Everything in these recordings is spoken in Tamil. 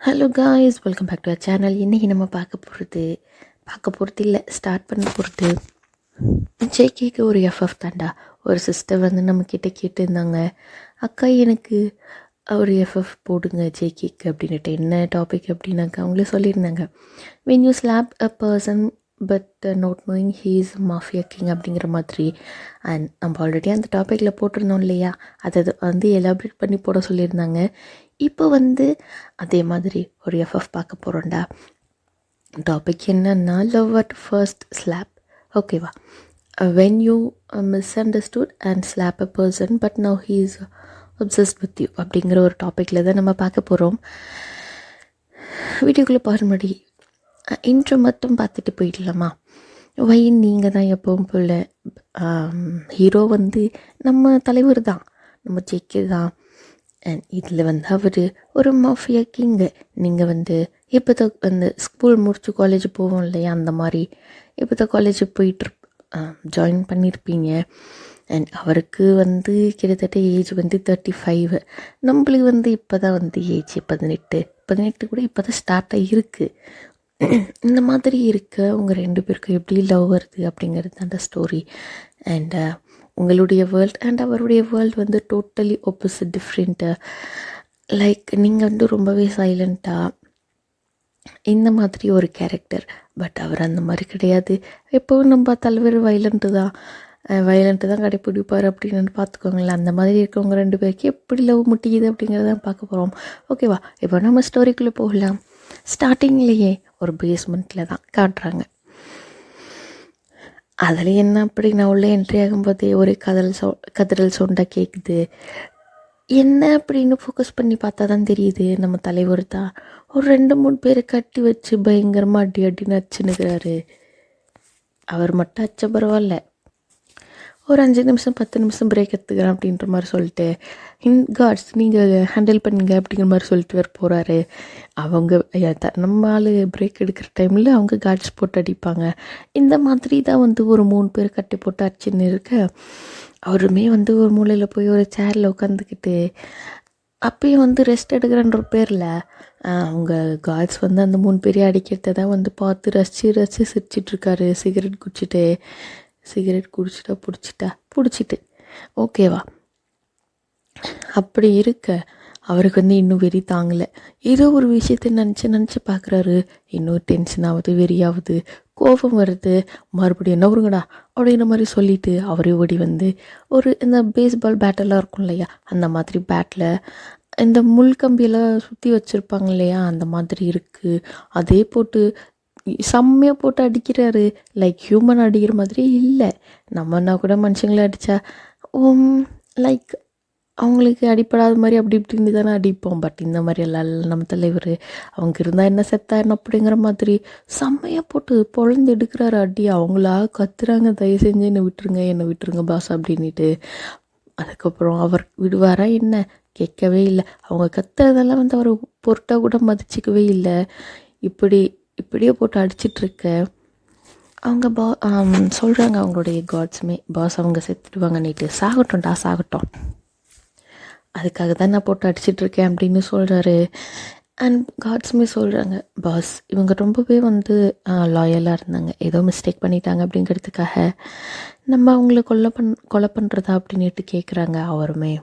Hello guys, welcome back to our channel. இன்றைக்கி நம்ம பார்க்க போகிறது இல்லை, ஸ்டார்ட் பண்ண போகிறது ஜேகேக்கு ஒரு எஃப்எஃப் தாண்டா. ஒரு சிஸ்டர் வந்து நம்மக்கிட்ட கேட்டுருந்தாங்க, அக்கா எனக்கு ஒரு எஃப்எஃப் போடுங்க ஜேகேக்கு அப்படின்ட்டு. என்ன டாபிக் அப்படின்னாக்கா அவங்களே சொல்லியிருந்தாங்க, when you slap a person but not knowing he is mafia king அப்படிங்கிற மாதிரி. அண்ட் நம்ம ஆல்ரெடி அந்த டாப்பிக்கில் போட்டிருந்தோம் இல்லையா, அதை வந்து எலாபரேட் பண்ணி போட சொல்லியிருந்தாங்க. இப்போ வந்து அதே மாதிரி ஒரு எஃப்எஃப் பார்க்க போகிறோம்டா. டாபிக் என்னன்னா, லவ் அட் ஃபர்ஸ்ட் ஸ்லாப். ஓகேவா? when you misunderstood and slap a person but now he is obsessed with you அப்படிங்கிற ஒரு டாப்பிக்கில் தான் நம்ம பார்க்க போகிறோம். வீடியோக்குள்ளே பாரு முன்னாடி இன்ட்ரோ மட்டும் பார்த்துட்டு போயிடலாமா? வைன் நீங்கள் தான் எப்பவும் போல் ஹீரோ வந்து நம்ம தலைவர் தான், நம்ம ஜேகே தான். அண்ட் இதில் வந்து அவர் ஒரு மாஃபியா கிங்கு. நீங்கள் வந்து இப்போ தான் வந்து ஸ்கூல் முடிச்சு காலேஜ் போவோம் இல்லையா, அந்த மாதிரி இப்போ தான் காலேஜ் போயிட்டு ஜாயின் பண்ணியிருப்பீங்க. அண்ட் அவருக்கு வந்து கிட்டத்தட்ட ஏஜ் வந்து 35. நம்மளுக்கு வந்து இப்போ தான் வந்து ஏஜ் 18 கூட இப்போ தான் ஸ்டார்ட் ஆகிருக்கு. இந்த மாதிரி இருக்க உங்கள் 2 பேருக்கும் எப்படி லவ் வருது அப்படிங்கிறது அந்த ஸ்டோரி. அண்ட் உங்களுடைய வேர்ல்ட் அண்ட் அவருடைய வேர்ல்டு வந்து டோட்டலி ஆப்போசிட், டிஃப்ரெண்ட்டு. லைக் நீங்கள் வந்து ரொம்பவே சைலண்ட்டாக இந்த மாதிரி ஒரு கேரக்டர், பட் அவர் அந்த மாதிரி கிடையாது. எப்போவும் நம்ம தலைவர் வயலண்ட்டு தான் கடைப்பிடிப்பார் அப்படின்னு பார்த்துக்கோங்களேன். அந்த மாதிரி இருக்கவங்க 2 பேருக்கு எப்படி லவ் முட்டிக்குது அப்படிங்கிறதான் பார்க்க போகிறோம். ஓகேவா? இப்போ நம்ம ஸ்டோரிக்குள்ளே போகலாம். ஸ்டார்டிங்லேயே ஒரு பேஸ்மெண்ட்டில் தான் காட்டுறாங்க. அதில் என்ன அப்படி நான் உள்ளே என்ட்ரி ஆகும்போதே ஒரு கதறல் சவுண்டாக கேட்குது. என்ன அப்படின்னு ஃபோக்கஸ் பண்ணி பார்த்தா தான் தெரியுது, நம்ம தலைவர் தான் ஒரு 2-3 பேரை கட்டி வச்சு பயங்கரமாக அடின்னு அச்சுன்னுக்கிறாரு. அவர் மட்டும் அச்ச பரவாயில்ல, ஒரு 5 நிமிஷம் 10 நிமிஷம் பிரேக் எடுத்துக்கிறேன் அப்படின்ற மாதிரி சொல்லிட்டு, காட்ஸ் நீங்கள் ஹேண்டில் பண்ணுங்க அப்படிங்கிற மாதிரி சொல்லிட்டு வேறு போகிறாரு. அவங்க நம்ம ஆள் பிரேக் எடுக்கிற டைமில் அவங்க காட்ஸ் போட்டு அடிப்பாங்க. இந்த மாதிரி தான் வந்து ஒரு 3 பேர் கட்டி போட்டு அடிச்சுன்னு இருக்க, அவருமே வந்து ஒரு மூலையில் போய் ஒரு சேரில் உட்காந்துக்கிட்டு அப்பயும் வந்து ரெஸ்ட் எடுக்கிறன்ற பேரில் அவங்க காட்ஸ் வந்து அந்த 3 பேரையும் அடிக்கிறத தான் வந்து பார்த்து ரசித்து சிரிச்சிட்ருக்காரு. சிகரெட் பிடிச்சிட்டு ஓகேவா? அப்படி இருக்க அவருக்கு வந்து இன்னும் வெறி தாங்கலை. ஏதோ ஒரு விஷயத்தை நினச்சி பார்க்குறாரு. இன்னும் டென்ஷன் ஆகுது, வெறியாகுது, கோபம் வருது. மறுபடியும் என்ன வருங்கடா அப்படிங்கிற மாதிரி சொல்லிவிட்டு அவரே ஓடி வந்து ஒரு இந்த பேஸ்பால் பேட்டெல்லாம் இருக்கும் இல்லையா, அந்த மாதிரி பேட்டில் இந்த முள் கம்பியெல்லாம் சுற்றி வச்சுருப்பாங்க இல்லையா, அந்த மாதிரி இருக்குது. அதே போட்டு செம்மையாக போட்டு அடிக்கிறாரு. லைக் ஹியூமன் அடிக்கிற மாதிரி இல்லை. நம்மன்னா கூட மனுஷங்களை அடித்தா லைக் அவங்களுக்கு அடிப்படாத மாதிரி அப்படி இப்படின்னு தானே அடிப்போம். பட் இந்த மாதிரி எல்லாம் நம்ம தலைவர் அவங்க இருந்தால் என்ன செத்தா என்ன அப்படிங்கிற மாதிரி செம்மையாக போட்டு பொழந்து எடுக்கிறாரு அடி. அவங்களா கத்துறாங்க, தயவு செஞ்சு என்னை விட்டுருங்க பாஸ் அப்படின்ட்டு. அதுக்கப்புறம் அவர் விடுவாரா என்ன, கேட்கவே இல்லை. அவங்க கத்துறதெல்லாம் வந்து அவர் பொருட்டாக கூட மதிச்சிக்கவே இல்லை. இப்படியே போட்டு அடிச்சிட்ருக்க அவங்க சொல்கிறாங்க அவங்களுடைய காட்ஸுமே, பாஸ் அவங்க செத்துடுவாங்க, நேற்று சாகட்டும், அதுக்காக தான் நான் போட்டு அடிச்சிட்ருக்கேன் அப்படின்னு சொல்கிறாரு. அண்ட் காட்ஸுமே சொல்கிறாங்க, பாஸ் இவங்க ரொம்பவே வந்து லாயலாக இருந்தாங்க, ஏதோ மிஸ்டேக் பண்ணிட்டாங்க அப்படிங்கிறதுக்காக நம்ம அவங்கள கொலை பண்ணுறதா அப்படின்ட்டு கேட்குறாங்க. அவருமே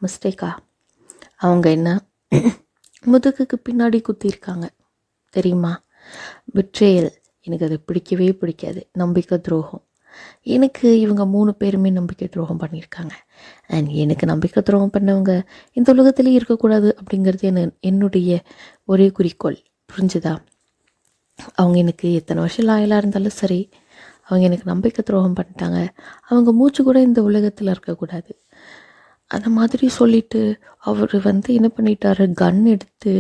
மிஸ்டேக்கா? அவங்க என்ன முதுகுக்கு பின்னாடி குத்திருக்காங்க தெரியுமா? பிட்ரேயல். எனக்கு அது பிடிக்கவே பிடிக்காது. நம்பிக்கை துரோகம். எனக்கு இவங்க 3 பேருமே நம்பிக்கை துரோகம் பண்ணியிருக்காங்க. அண்ட் எனக்கு நம்பிக்கை துரோகம் பண்ணவங்க இந்த உலகத்துலேயே இருக்கக்கூடாது அப்படிங்கிறது என்னுடைய ஒரே குறிக்கோள். புரிஞ்சுதா? அவங்க எனக்கு எத்தனை வருஷம் லாயலாக இருந்தாலும் சரி, அவங்க எனக்கு நம்பிக்கை துரோகம் பண்ணிட்டாங்க. அவங்க மூச்சு கூட இந்த உலகத்தில் இருக்கக்கூடாது. அந்த மாதிரி சொல்லிவிட்டு அவர் வந்து என்ன பண்ணிட்டாரு, கன் எடுத்து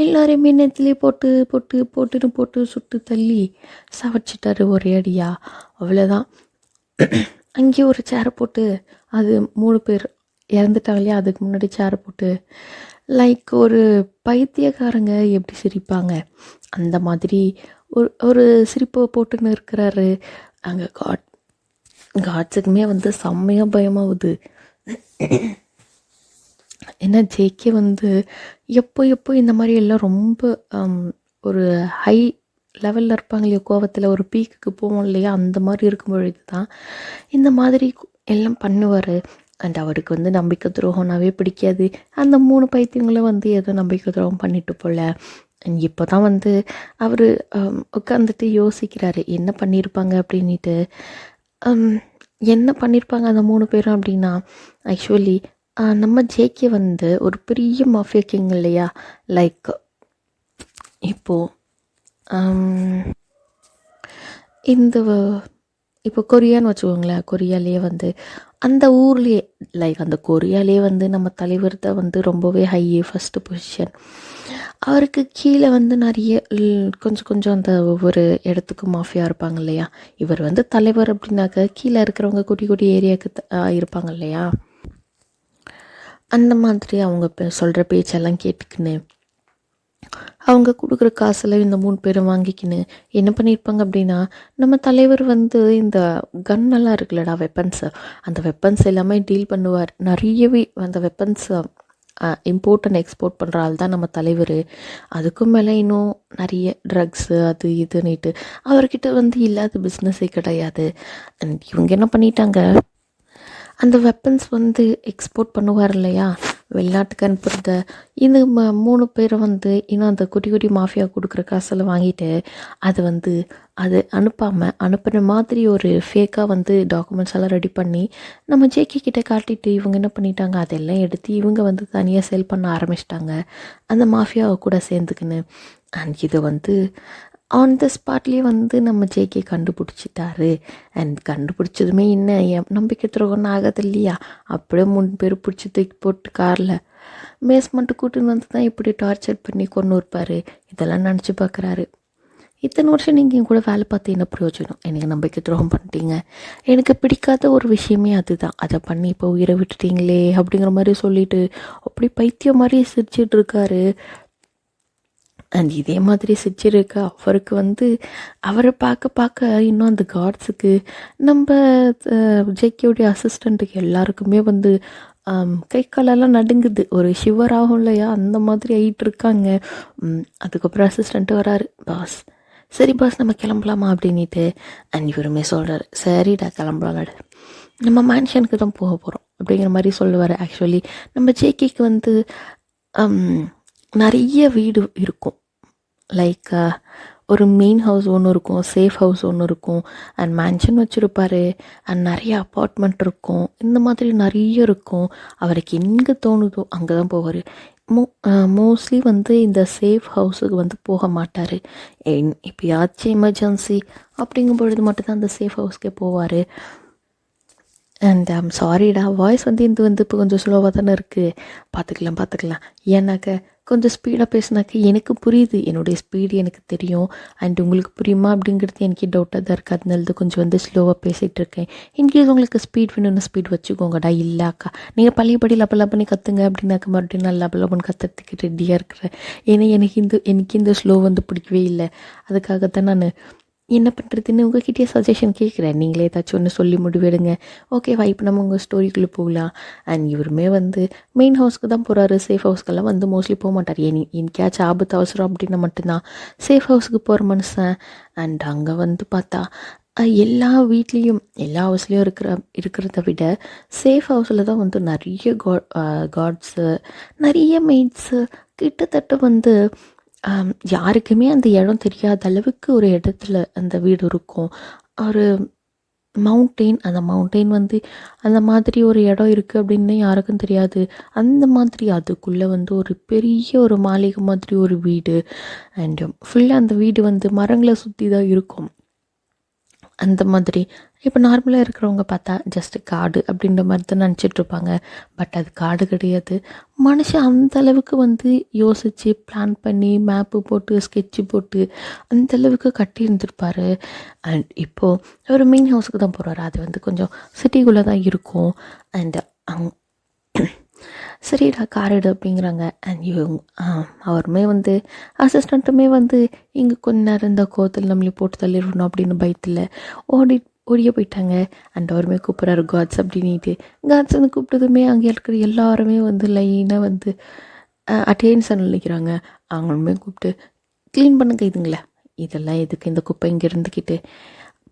எல்லாரையுமே நெத்திலே போட்டு சுட்டு தள்ளி சவச்சிட்டாரு ஒரே அடியா. அவ்வளோதான். அங்கேயே ஒரு சேரை போட்டு, அது 3 பேர் இறந்துட்டாங்க இல்லையா, அதுக்கு முன்னாடி சேரை போட்டு லைக் ஒரு பைத்தியக்காரங்க எப்படி சிரிப்பாங்க அந்த மாதிரி ஒரு சிரிப்பை போட்டுன்னு இருக்கிறாரு. அங்கே காட்ஸுக்குமே வந்து செம்மையாக பயமாகுது. ஏன்னா ஜேகே வந்து எப்போ எப்போ இந்த மாதிரி எல்லாம் ரொம்ப ஒரு ஹை லெவலில் இருப்பாங்க இல்லையா, கோவத்தில் ஒரு பீக்குக்கு போவோம் இல்லையா, அந்த மாதிரி இருக்கும் பொழுது தான் இந்த மாதிரி எல்லாம் பண்ணுவார். அண்ட் அவருக்கு வந்து நம்பிக்கை துரோகம்னாவே பிடிக்காது. அந்த 3 பைத்தியங்களும் வந்து ஏதோ நம்பிக்கை துரோகம் பண்ணிட்டு போல. அண்ட் இப்போ தான் வந்து அவர் உட்காந்துட்டு யோசிக்கிறாரு என்ன பண்ணியிருப்பாங்க அப்படின்ட்டு. என்ன பண்ணியிருப்பாங்க அந்த 3 பேரும் அப்படின்னா, ஆக்சுவலி நம்ம ஜேகே வந்து ஒரு பெரிய மாஃபியா கிங் இல்லையா. லைக் இப்போது இந்த இப்போ கொரியான்னு வச்சுக்கோங்களேன். கொரியாலேயே வந்து அந்த ஊர்லேயே லைக் அந்த கொரியாலேயே வந்து நம்ம தலைவர் தான் வந்து ரொம்பவே ஹை ஃபஸ்ட்டு பொசிஷன். அவருக்கு கீழே வந்து நிறைய கொஞ்சம் கொஞ்சம் அந்த ஒவ்வொரு இடத்துக்கும் மாஃபியா இருப்பாங்க இல்லையா. இவர் வந்து தலைவர் அப்படின்னாக்க கீழே இருக்கிறவங்க குட்டி குட்டி ஏரியாவுக்கு இருப்பாங்க இல்லையா. அந்த மாதிரி அவங்க சொல்கிற பேச்செல்லாம் கேட்டுக்கின்னு அவங்க கொடுக்குற காசில் இந்த 3 பேரும் வாங்கிக்கின்னு என்ன பண்ணியிருப்பாங்க அப்படின்னா, நம்ம தலைவர் வந்து இந்த கன்னெல்லாம் இருக்குல்லடா வெப்பன்ஸு, அந்த வெப்பன்ஸ் எல்லாமே டீல் பண்ணுவார். நிறையவே அந்த வெப்பன்ஸை இம்போர்ட் அண்ட் எக்ஸ்போர்ட் பண்ணுற ஆள் தான் நம்ம தலைவர். அதுக்கும் மேலே இன்னும் நிறைய ட்ரக்ஸு அது இதுன்னுட்டு அவர்கிட்ட வந்து இல்லாத பிஸ்னஸே கிடையாது. அண்ட் இவங்க என்ன பண்ணிட்டாங்க, அந்த வெப்பன்ஸ் வந்து எக்ஸ்போர்ட் பண்ணுவார் இல்லையா, வெளிநாட்டுக்கு அனுப்புறத. இந்த 3 பேரை வந்து இன்னும் அந்த குட்டி குட்டி மாஃபியா கொடுக்குற காசெல்லாம் வாங்கிட்டு அது வந்து அது அனுப்புகிற மாதிரி ஒரு ஃபேக்காக வந்து டாக்குமெண்ட்ஸ் எல்லாம் ரெடி பண்ணி நம்ம ஜேகே கிட்டே காட்டிட்டு இவங்க என்ன பண்ணிட்டாங்க, அதெல்லாம் எடுத்து இவங்க வந்து தனியாக சேல் பண்ண ஆரம்பிச்சிட்டாங்க அந்த மாஃபியாவை கூட சேர்ந்துக்குன்னு. அண்ட் இது வந்து ஆன் த ஸ்பாட்லேயே வந்து நம்ம ஜேகே கண்டுபிடிச்சிட்டாரு. அண்ட் கண்டுபிடிச்சதுமே என்ன நம்பிக்கை துரோகம்னு ஆகாது இல்லையா. அப்படியே 3 பேர் பிடிச்சி தூக்கி போட்டு காரில் பேஸ்மெண்ட்டு கூட்டின்னு வந்து தான் இப்படி டார்ச்சர் பண்ணி கொண்டு இருப்பார். இதெல்லாம் நினச்சி பார்க்குறாரு. இத்தனை வருஷம் நீங்கள் என் கூட வேலை பார்த்து என்ன பிரயோஜனம், எனக்கு நம்பிக்கை துரோகம் பண்ணிட்டீங்க, எனக்கு பிடிக்காத ஒரு விஷயமே அதுதான், அதை பண்ணி இப்போ உயிரை விட்டுட்டீங்களே அப்படிங்கிற மாதிரி சொல்லிட்டு அப்படி பைத்தியம் மாதிரி சிரிச்சிட்டு இருக்காரு. அண்ட் இதே மாதிரி சிரிச்சிருக்க அவருக்கு வந்து அவரை பார்க்க இன்னும் அந்த காட்ஸுக்கு நம்ம ஜேகேவுடைய அசிஸ்டண்ட்டுக்கு எல்லாருக்குமே வந்து கை காலெல்லாம் நடுங்குது, ஒரு ஷிவர் ஆகும் இல்லையா, அந்த மாதிரி ஆகிட்டு இருக்காங்க. அதுக்கப்புறம் அசிஸ்டண்ட்டு வராரு, பாஸ் சரி பாஸ் நம்ம கிளம்பலாமா அப்படின்ட்டு. அண்ட் இவருமே சொல்கிறாரு, சரிடா கிளம்பலாம்டா, நம்ம மேன்ஷனுக்கு தான் போக போகிறோம் அப்படிங்கிற மாதிரி சொல்லுவார். ஆக்சுவலி நம்ம ஜேகேக்கு வந்து நிறைய வீடு இருக்கும். லைக் ஒரு மெயின் ஹவுஸ் ஒன்று இருக்கும், சேஃப் ஹவுஸ் ஒன்று இருக்கும், அண்ட் மேன்ஷன் வச்சுருப்பார், அண்ட் நிறைய அப்பார்ட்மெண்ட் இருக்கும், இந்த மாதிரி நிறைய இருக்கும். அவருக்கு எங்கே தோணுதோ அங்கே தான் போவார். மோஸ்ட்லி வந்து இந்த சேஃப் ஹவுஸுக்கு வந்து போக மாட்டார். எப்பயாச்சும் எமர்ஜென்சி அப்படிங்கும் பொழுது மட்டும்தான் அந்த சேஃப் ஹவுஸ்க்கே போவார். அண்ட் சாரிடா, வாய்ஸ் வந்து இது வந்து இப்போ கொஞ்சம் ஸ்லோவாக தானே இருக்குது, பார்த்துக்கலாம். ஏன்னாக்க கொஞ்சம் ஸ்பீடாக பேசினாக்க எனக்கு புரியுது, என்னுடைய ஸ்பீடு எனக்கு தெரியும், அண்ட் உங்களுக்கு புரியுமா அப்படிங்கிறது எனக்கு டவுட்டாக தான் இருக்குது. அதனால தான் கொஞ்சம் வந்து ஸ்லோவாக பேசிகிட்டு இருக்கேன். இன்கேஸ் உங்களுக்கு ஸ்பீட் வேணும்னு ஸ்பீட் வச்சுக்கோங்கடா. இல்லைக்கா நீங்கள் பழையபடி லபலபனி கற்றுங்க அப்படின்னாக்க மறுபடியும் நான் லபலபன் கற்றுறதுக்கு ரெடியாக இருக்கிறேன். ஏன்னா எனக்கு இந்த ஸ்லோ வந்து பிடிக்கவே இல்லை. அதுக்காகத்தான் நான் என்ன பண்ணுறதுன்னு உங்கள்கிட்டயே சஜஷன் கேட்குறேன். நீங்களே ஏதாச்சும் ஒன்று சொல்லி முடிவெடுங்க. ஓகேவா, இப்போ நம்ம உங்கள் ஸ்டோரிக்குள்ளே போகலாம். அண்ட் இவருமே வந்து மெயின் ஹவுஸ்க்கு தான் போகிறாரு, சேஃப் ஹவுஸ்க்கெல்லாம் வந்து மோஸ்ட்லி போக மாட்டார். எனக்காச்சும் ஆபத்து அவசரம் அப்படின்னா மட்டும்தான் சேஃப் ஹவுஸுக்கு போகிற மனுஷன். அண்ட் அங்கே வந்து பார்த்தா எல்லா வீட்லேயும் எல்லா ஹவுஸ்லேயும் இருக்கிறத விட சேஃப் ஹவுஸில் தான் வந்து நிறைய காட்ஸு நிறைய மெய்ட்ஸு கிட்டத்தட்ட வந்து யாருக்குமே அந்த இடம் தெரியாத அளவுக்கு ஒரு இடத்துல அந்த வீடு இருக்கும். ஒரு மவுண்டெயின், அந்த மவுண்டெயின் வந்து அந்த மாதிரி ஒரு இடம் இருக்குது அப்படின்னு யாருக்கும் தெரியாது. அந்த மாதிரி அதுக்குள்ளே வந்து ஒரு பெரிய ஒரு மாளிகை மாதிரி ஒரு வீடு. அண்ட் ஃபுல்லாக அந்த வீடு வந்து மரங்களை சுற்றி தான் இருக்கும். அந்த மாதிரி இப்போ நார்மலாக இருக்கிறவங்க பார்த்தா ஜஸ்ட்டு காடு அப்படின்ற மாதிரி தான் நினச்சிட்ருப்பாங்க. பட் அது காடு கிடையாது. மனுஷன் அந்த அளவுக்கு வந்து யோசித்து பிளான் பண்ணி மேப்பு போட்டு ஸ்கெட்சு போட்டு அந்தளவுக்கு கட்டி இருந்திருப்பார். அண்ட் இப்போது ஒரு மெயின் ஹவுஸுக்கு தான் போகிறாரு. அது வந்து கொஞ்சம் சிட்டிக்குள்ளே தான் இருக்கும். அண்ட் சரிடா கார் எடு அப்படிங்கிறாங்க. அண்ட் அவருமே வந்து அசிஸ்டண்ட்டுமே வந்து இங்கே கொஞ்ச நேரம் இந்த கோத்தில் நம்மளே போட்டு தள்ளிடணும் அப்படின்னு பயத்தில் ஓடியே போயிட்டாங்க. அண்ட் அவருமே கூப்பிட்றாரு காட்ஸ் அப்படின்ட்டு. காட்ஸ் வந்து கூப்பிட்டதுமே அங்கே இருக்கிற எல்லாருமே வந்து லைனாக வந்து அட்டென்ஷன் நிற்கிறாங்க. அவங்களுமே கூப்பிட்டு க்ளீன் பண்ணுங்க இதுங்களே, இதெல்லாம் எதுக்கு இந்த குப்பை இங்கே இருந்துக்கிட்டு,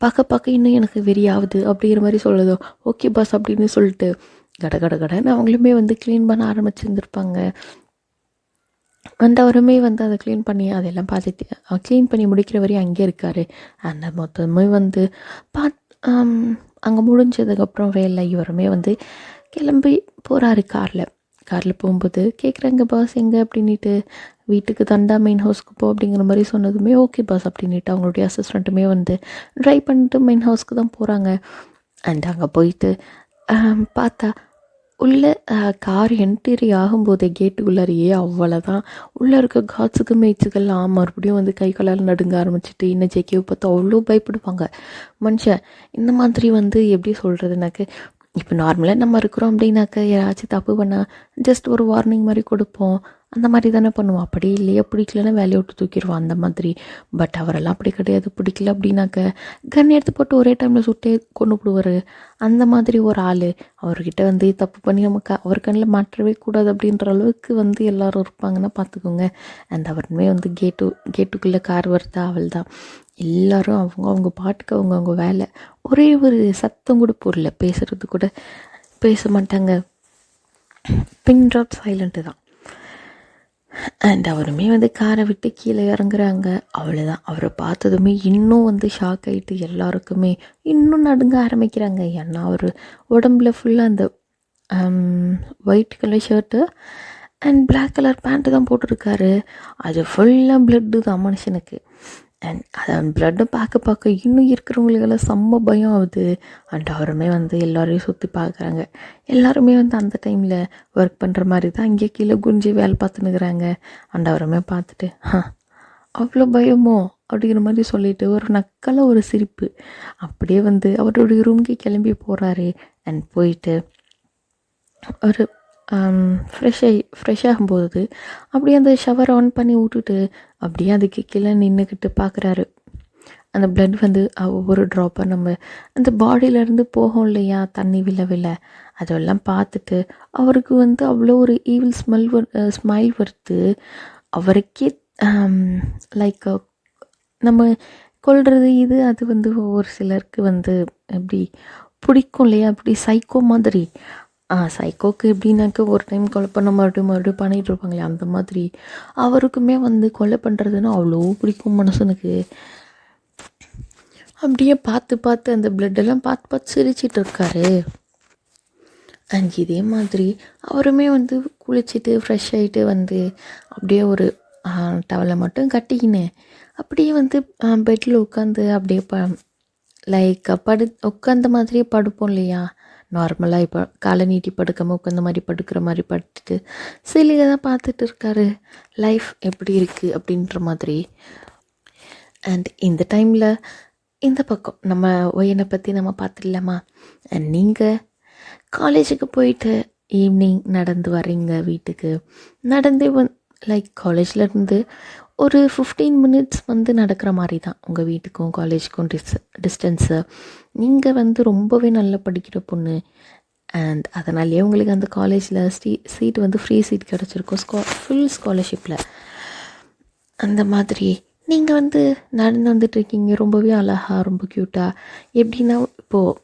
பார்க்க பார்க்க இன்னும் எனக்கு வெறியாகுது அப்படிங்கிற மாதிரி சொல்லுதோ. ஓகே பாஸ் அப்படின்னு சொல்லிட்டு கடன்னு அவங்களுமே வந்து க்ளீன் பண்ண ஆரம்பிச்சிருந்துருப்பாங்க. அந்த அவருமே வந்து அதை க்ளீன் பண்ணி அதெல்லாம் பார்த்துட்டு க்ளீன் பண்ணி முடிக்கிற வரையும் அங்கே இருக்கார். அந்த மொத்தமே வந்து அங்கே முடிஞ்சதுக்கப்புறம் வேலை இவருமே வந்து கிளம்பி போகிறாரு காரில் போகும்போது கேட்குறாங்க பாஸ் எங்கே அப்படின்ட்டு. வீட்டுக்கு தண்டா மெயின் ஹவுஸ்க்கு போ அப்படிங்கிற மாதிரி சொன்னதுமே ஓகே பாஸ் அப்படின்ட்டு அவங்களுடைய அசிஸ்டண்ட்டுமே வந்து ட்ரைவ் பண்ணிட்டு மெயின் ஹவுஸ்க்கு தான் போகிறாங்க. அண்ட் அங்கே போயிட்டு பார்த்தா உள்ளே கார் என்ட்ரி ஆகும்போதே கேட்டுக்குள்ளாரையே அவ்வளோதான் உள்ளே இருக்க காட்ஸுக்கு மேய்ச்சிக்கெல்லாம் மறுபடியும் வந்து கை காலால் நடுங்க ஆரம்பிச்சிட்டு இன்னும் ஜேகேவை பார்த்து அவ்வளோ பயப்படுவாங்க மனுஷன். இந்த மாதிரி வந்து எப்படி சொல்கிறதுனாக்க, இப்போ நார்மலாக நம்ம இருக்கிறோம் அப்படின்னாக்க யாராச்சும் தப்பு பண்ணால் ஜஸ்ட் ஒரு வார்னிங் மாதிரி கொடுப்போம், அந்த மாதிரி தானே பண்ணுவோம். அப்படி இல்லையா பிடிக்கலன்னா வேலையை விட்டு தூக்கிடுவோம் அந்த மாதிரி. பட் அவரெல்லாம் அப்படி கிடையாது. பிடிக்கல அப்படின்னாக்க கன் எடுத்து போட்டு ஒரே டைமில் சுட்டே கொண்டு போடுவார். அந்த மாதிரி ஒரு ஆள். அவர்கிட்ட வந்து தப்பு பண்ணி நமக்கு அவர் கண்ணில் மாற்றவே கூடாது அப்படின்ற அளவுக்கு வந்து எல்லோரும் இருப்பாங்கன்னா பார்த்துக்கோங்க. அந்த அவருமே வந்து கேட்டுக்குள்ளே கார் வருதா அவள் தான். எல்லோரும் அவங்க பாட்டுக்கு அவங்க வேலை. ஒரே ஒரு சத்தம் கூட போடல, பேசுகிறது கூட பேச மாட்டாங்க. பின் ட்ராப் சைலண்ட்டு தான். அண்ட் அவருமே வந்து காரை விட்டு கீழே இறங்குறாங்க. அவ்வளோதான். அவரை பார்த்ததுமே இன்னும் வந்து ஷாக் ஆகிட்டு எல்லாருக்குமே இன்னும் நடுங்க ஆரம்பிக்கிறாங்க. ஏன்னா அவர் உடம்புல ஃபுல்லாக அந்த white colour shirt and black colour pant தான் போட்டிருக்காரு. அது ஃபுல்லாக ப்ளட்டு தான் மனுஷனுக்கு. அண்ட் அதை ப்ளட்டை பார்க்க இன்னும் இருக்கிறவங்களுக்கெல்லாம் செம்ம பயம் ஆகுது. அண்ட் அவருமே வந்து எல்லோரையும் சுற்றி பார்க்குறாங்க. எல்லாருமே வந்து அந்த டைமில் ஒர்க் பண்ணுற மாதிரி தான் இங்கே கீழே குஞ்சு வேலை பார்த்துன்னுக்குறாங்க. அண்ட் அவருமே பார்த்துட்டு அவ்வளோ பயமோ அப்படிங்கிற மாதிரி சொல்லிட்டு ஒரு நக்கலாக ஒரு சிரிப்பு. அப்படியே வந்து அவருடைய ரூமுக்கு கிளம்பி போகிறாரு. அண்ட் போயிட்டு ஒரு ஃப்ரெஷ் ஆகும்போது அப்படியே அந்த ஷவர் ஆன் பண்ணி விட்டுட்டு அப்படியே அதுக்கு கீழே நின்றுக்கிட்டு பார்க்குறாரு. அந்த பிளட் வந்து ஒவ்வொரு ட்ராப்பாக நம்ம அந்த பாடியிலேருந்து போகும் இல்லையா தண்ணி விழ அதெல்லாம் பார்த்துட்டு அவருக்கு வந்து அவ்வளோ ஒரு ஈவில் ஸ்மைல் வருது. அவருக்கே லைக் நம்ம கொல்றது இது அது வந்து ஒவ்வொரு சிலருக்கு வந்து எப்படி பிடிக்கும் இல்லையா, அப்படி சைக்கோ மாதிரி. சைக்கோக்கு எப்படின்னாக்க ஒரு டைம் கொலை பண்ண மறுபடியும் பண்ணிகிட்டு இருப்பாங்களே, அந்த மாதிரி அவருக்குமே வந்து கொலை பண்ணுறதுன்னா அவ்வளோ பிடிக்கும் மனுஷனுக்கு. அப்படியே பார்த்து அந்த பிளட்டெல்லாம் பார்த்து சிரிச்சிட்டு இருக்காரு. அண்ட் இதே மாதிரி அவருமே வந்து குளிச்சுட்டு ஃப்ரெஷ் ஆகிட்டு வந்து அப்படியே ஒரு டவலை மட்டும் கட்டிக்கின்னு அப்படியே வந்து பெட்டில் உட்காந்து அப்படியே லைக் உட்காந்த மாதிரியே படுப்போம் இல்லையா நார்மலாக. இப்போ காலை நீட்டி படுக்காமல் உட்காந்த மாதிரி படுக்கிற மாதிரி படுத்துட்டு சிலியை தான் பார்த்துட்டு இருக்காரு. லைஃப் எப்படி இருக்குது அப்படின்ற மாதிரி. அண்ட் இந்த டைமில் இந்த பக்கம் நம்ம ஒயனை பற்றி நம்ம பார்த்துடலாமா. அண்ட் நீங்கள் காலேஜுக்கு போயிட்டு ஈவினிங் நடந்து வர்றீங்க வீட்டுக்கு. நடந்தே லைக் காலேஜ்லேருந்து ஒரு 15 மினிட்ஸ் வந்து நடக்கிற மாதிரி தான் உங்கள் வீட்டுக்கும் காலேஜுக்கும் டிஸ்டன்ஸு. நீங்கள் வந்து ரொம்பவே நல்லா படிக்கிற பொண்ணு. அண்ட் அதனாலேயே உங்களுக்கு அந்த காலேஜில் சீட் வந்து ஃப்ரீ சீட் கிடச்சிருக்கும் ஃபுல் ஸ்காலர்ஷிப்பில். அந்த மாதிரி நீங்கள் வந்து நடந்து வந்துட்டுருக்கீங்க. ரொம்பவே அழகாக ரொம்ப க்யூட்டாக. எப்படின்னா இப்போது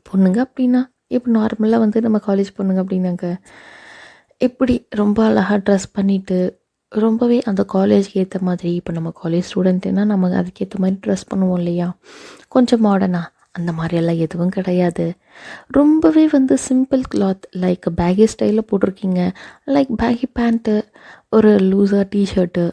பொண்ணுங்க அப்படின்னா இப்போ நார்மலாக வந்து நம்ம காலேஜ் பொண்ணுங்க அப்படின்னாக்க எப்படி ரொம்ப அழகாக ட்ரெஸ் பண்ணிவிட்டு ரொம்பவே அந்த காலேஜுக்கு ஏற்ற மாதிரி. இப்போ நம்ம காலேஜ் ஸ்டூடெண்ட்டுன்னா நம்ம அதுக்கேற்ற மாதிரி ட்ரெஸ் பண்ணுவோம் இல்லையா, கொஞ்சம் மாடர்னாக. அந்த மாதிரியெல்லாம் எதுவும் கிடையாது. ரொம்பவே வந்து சிம்பிள் கிளாத் லைக் பேகி ஸ்டைலில் போட்டிருக்கீங்க. லைக் பேகி பேண்ட்டு, ஒரு லூஸாக டிஷர்ட்டு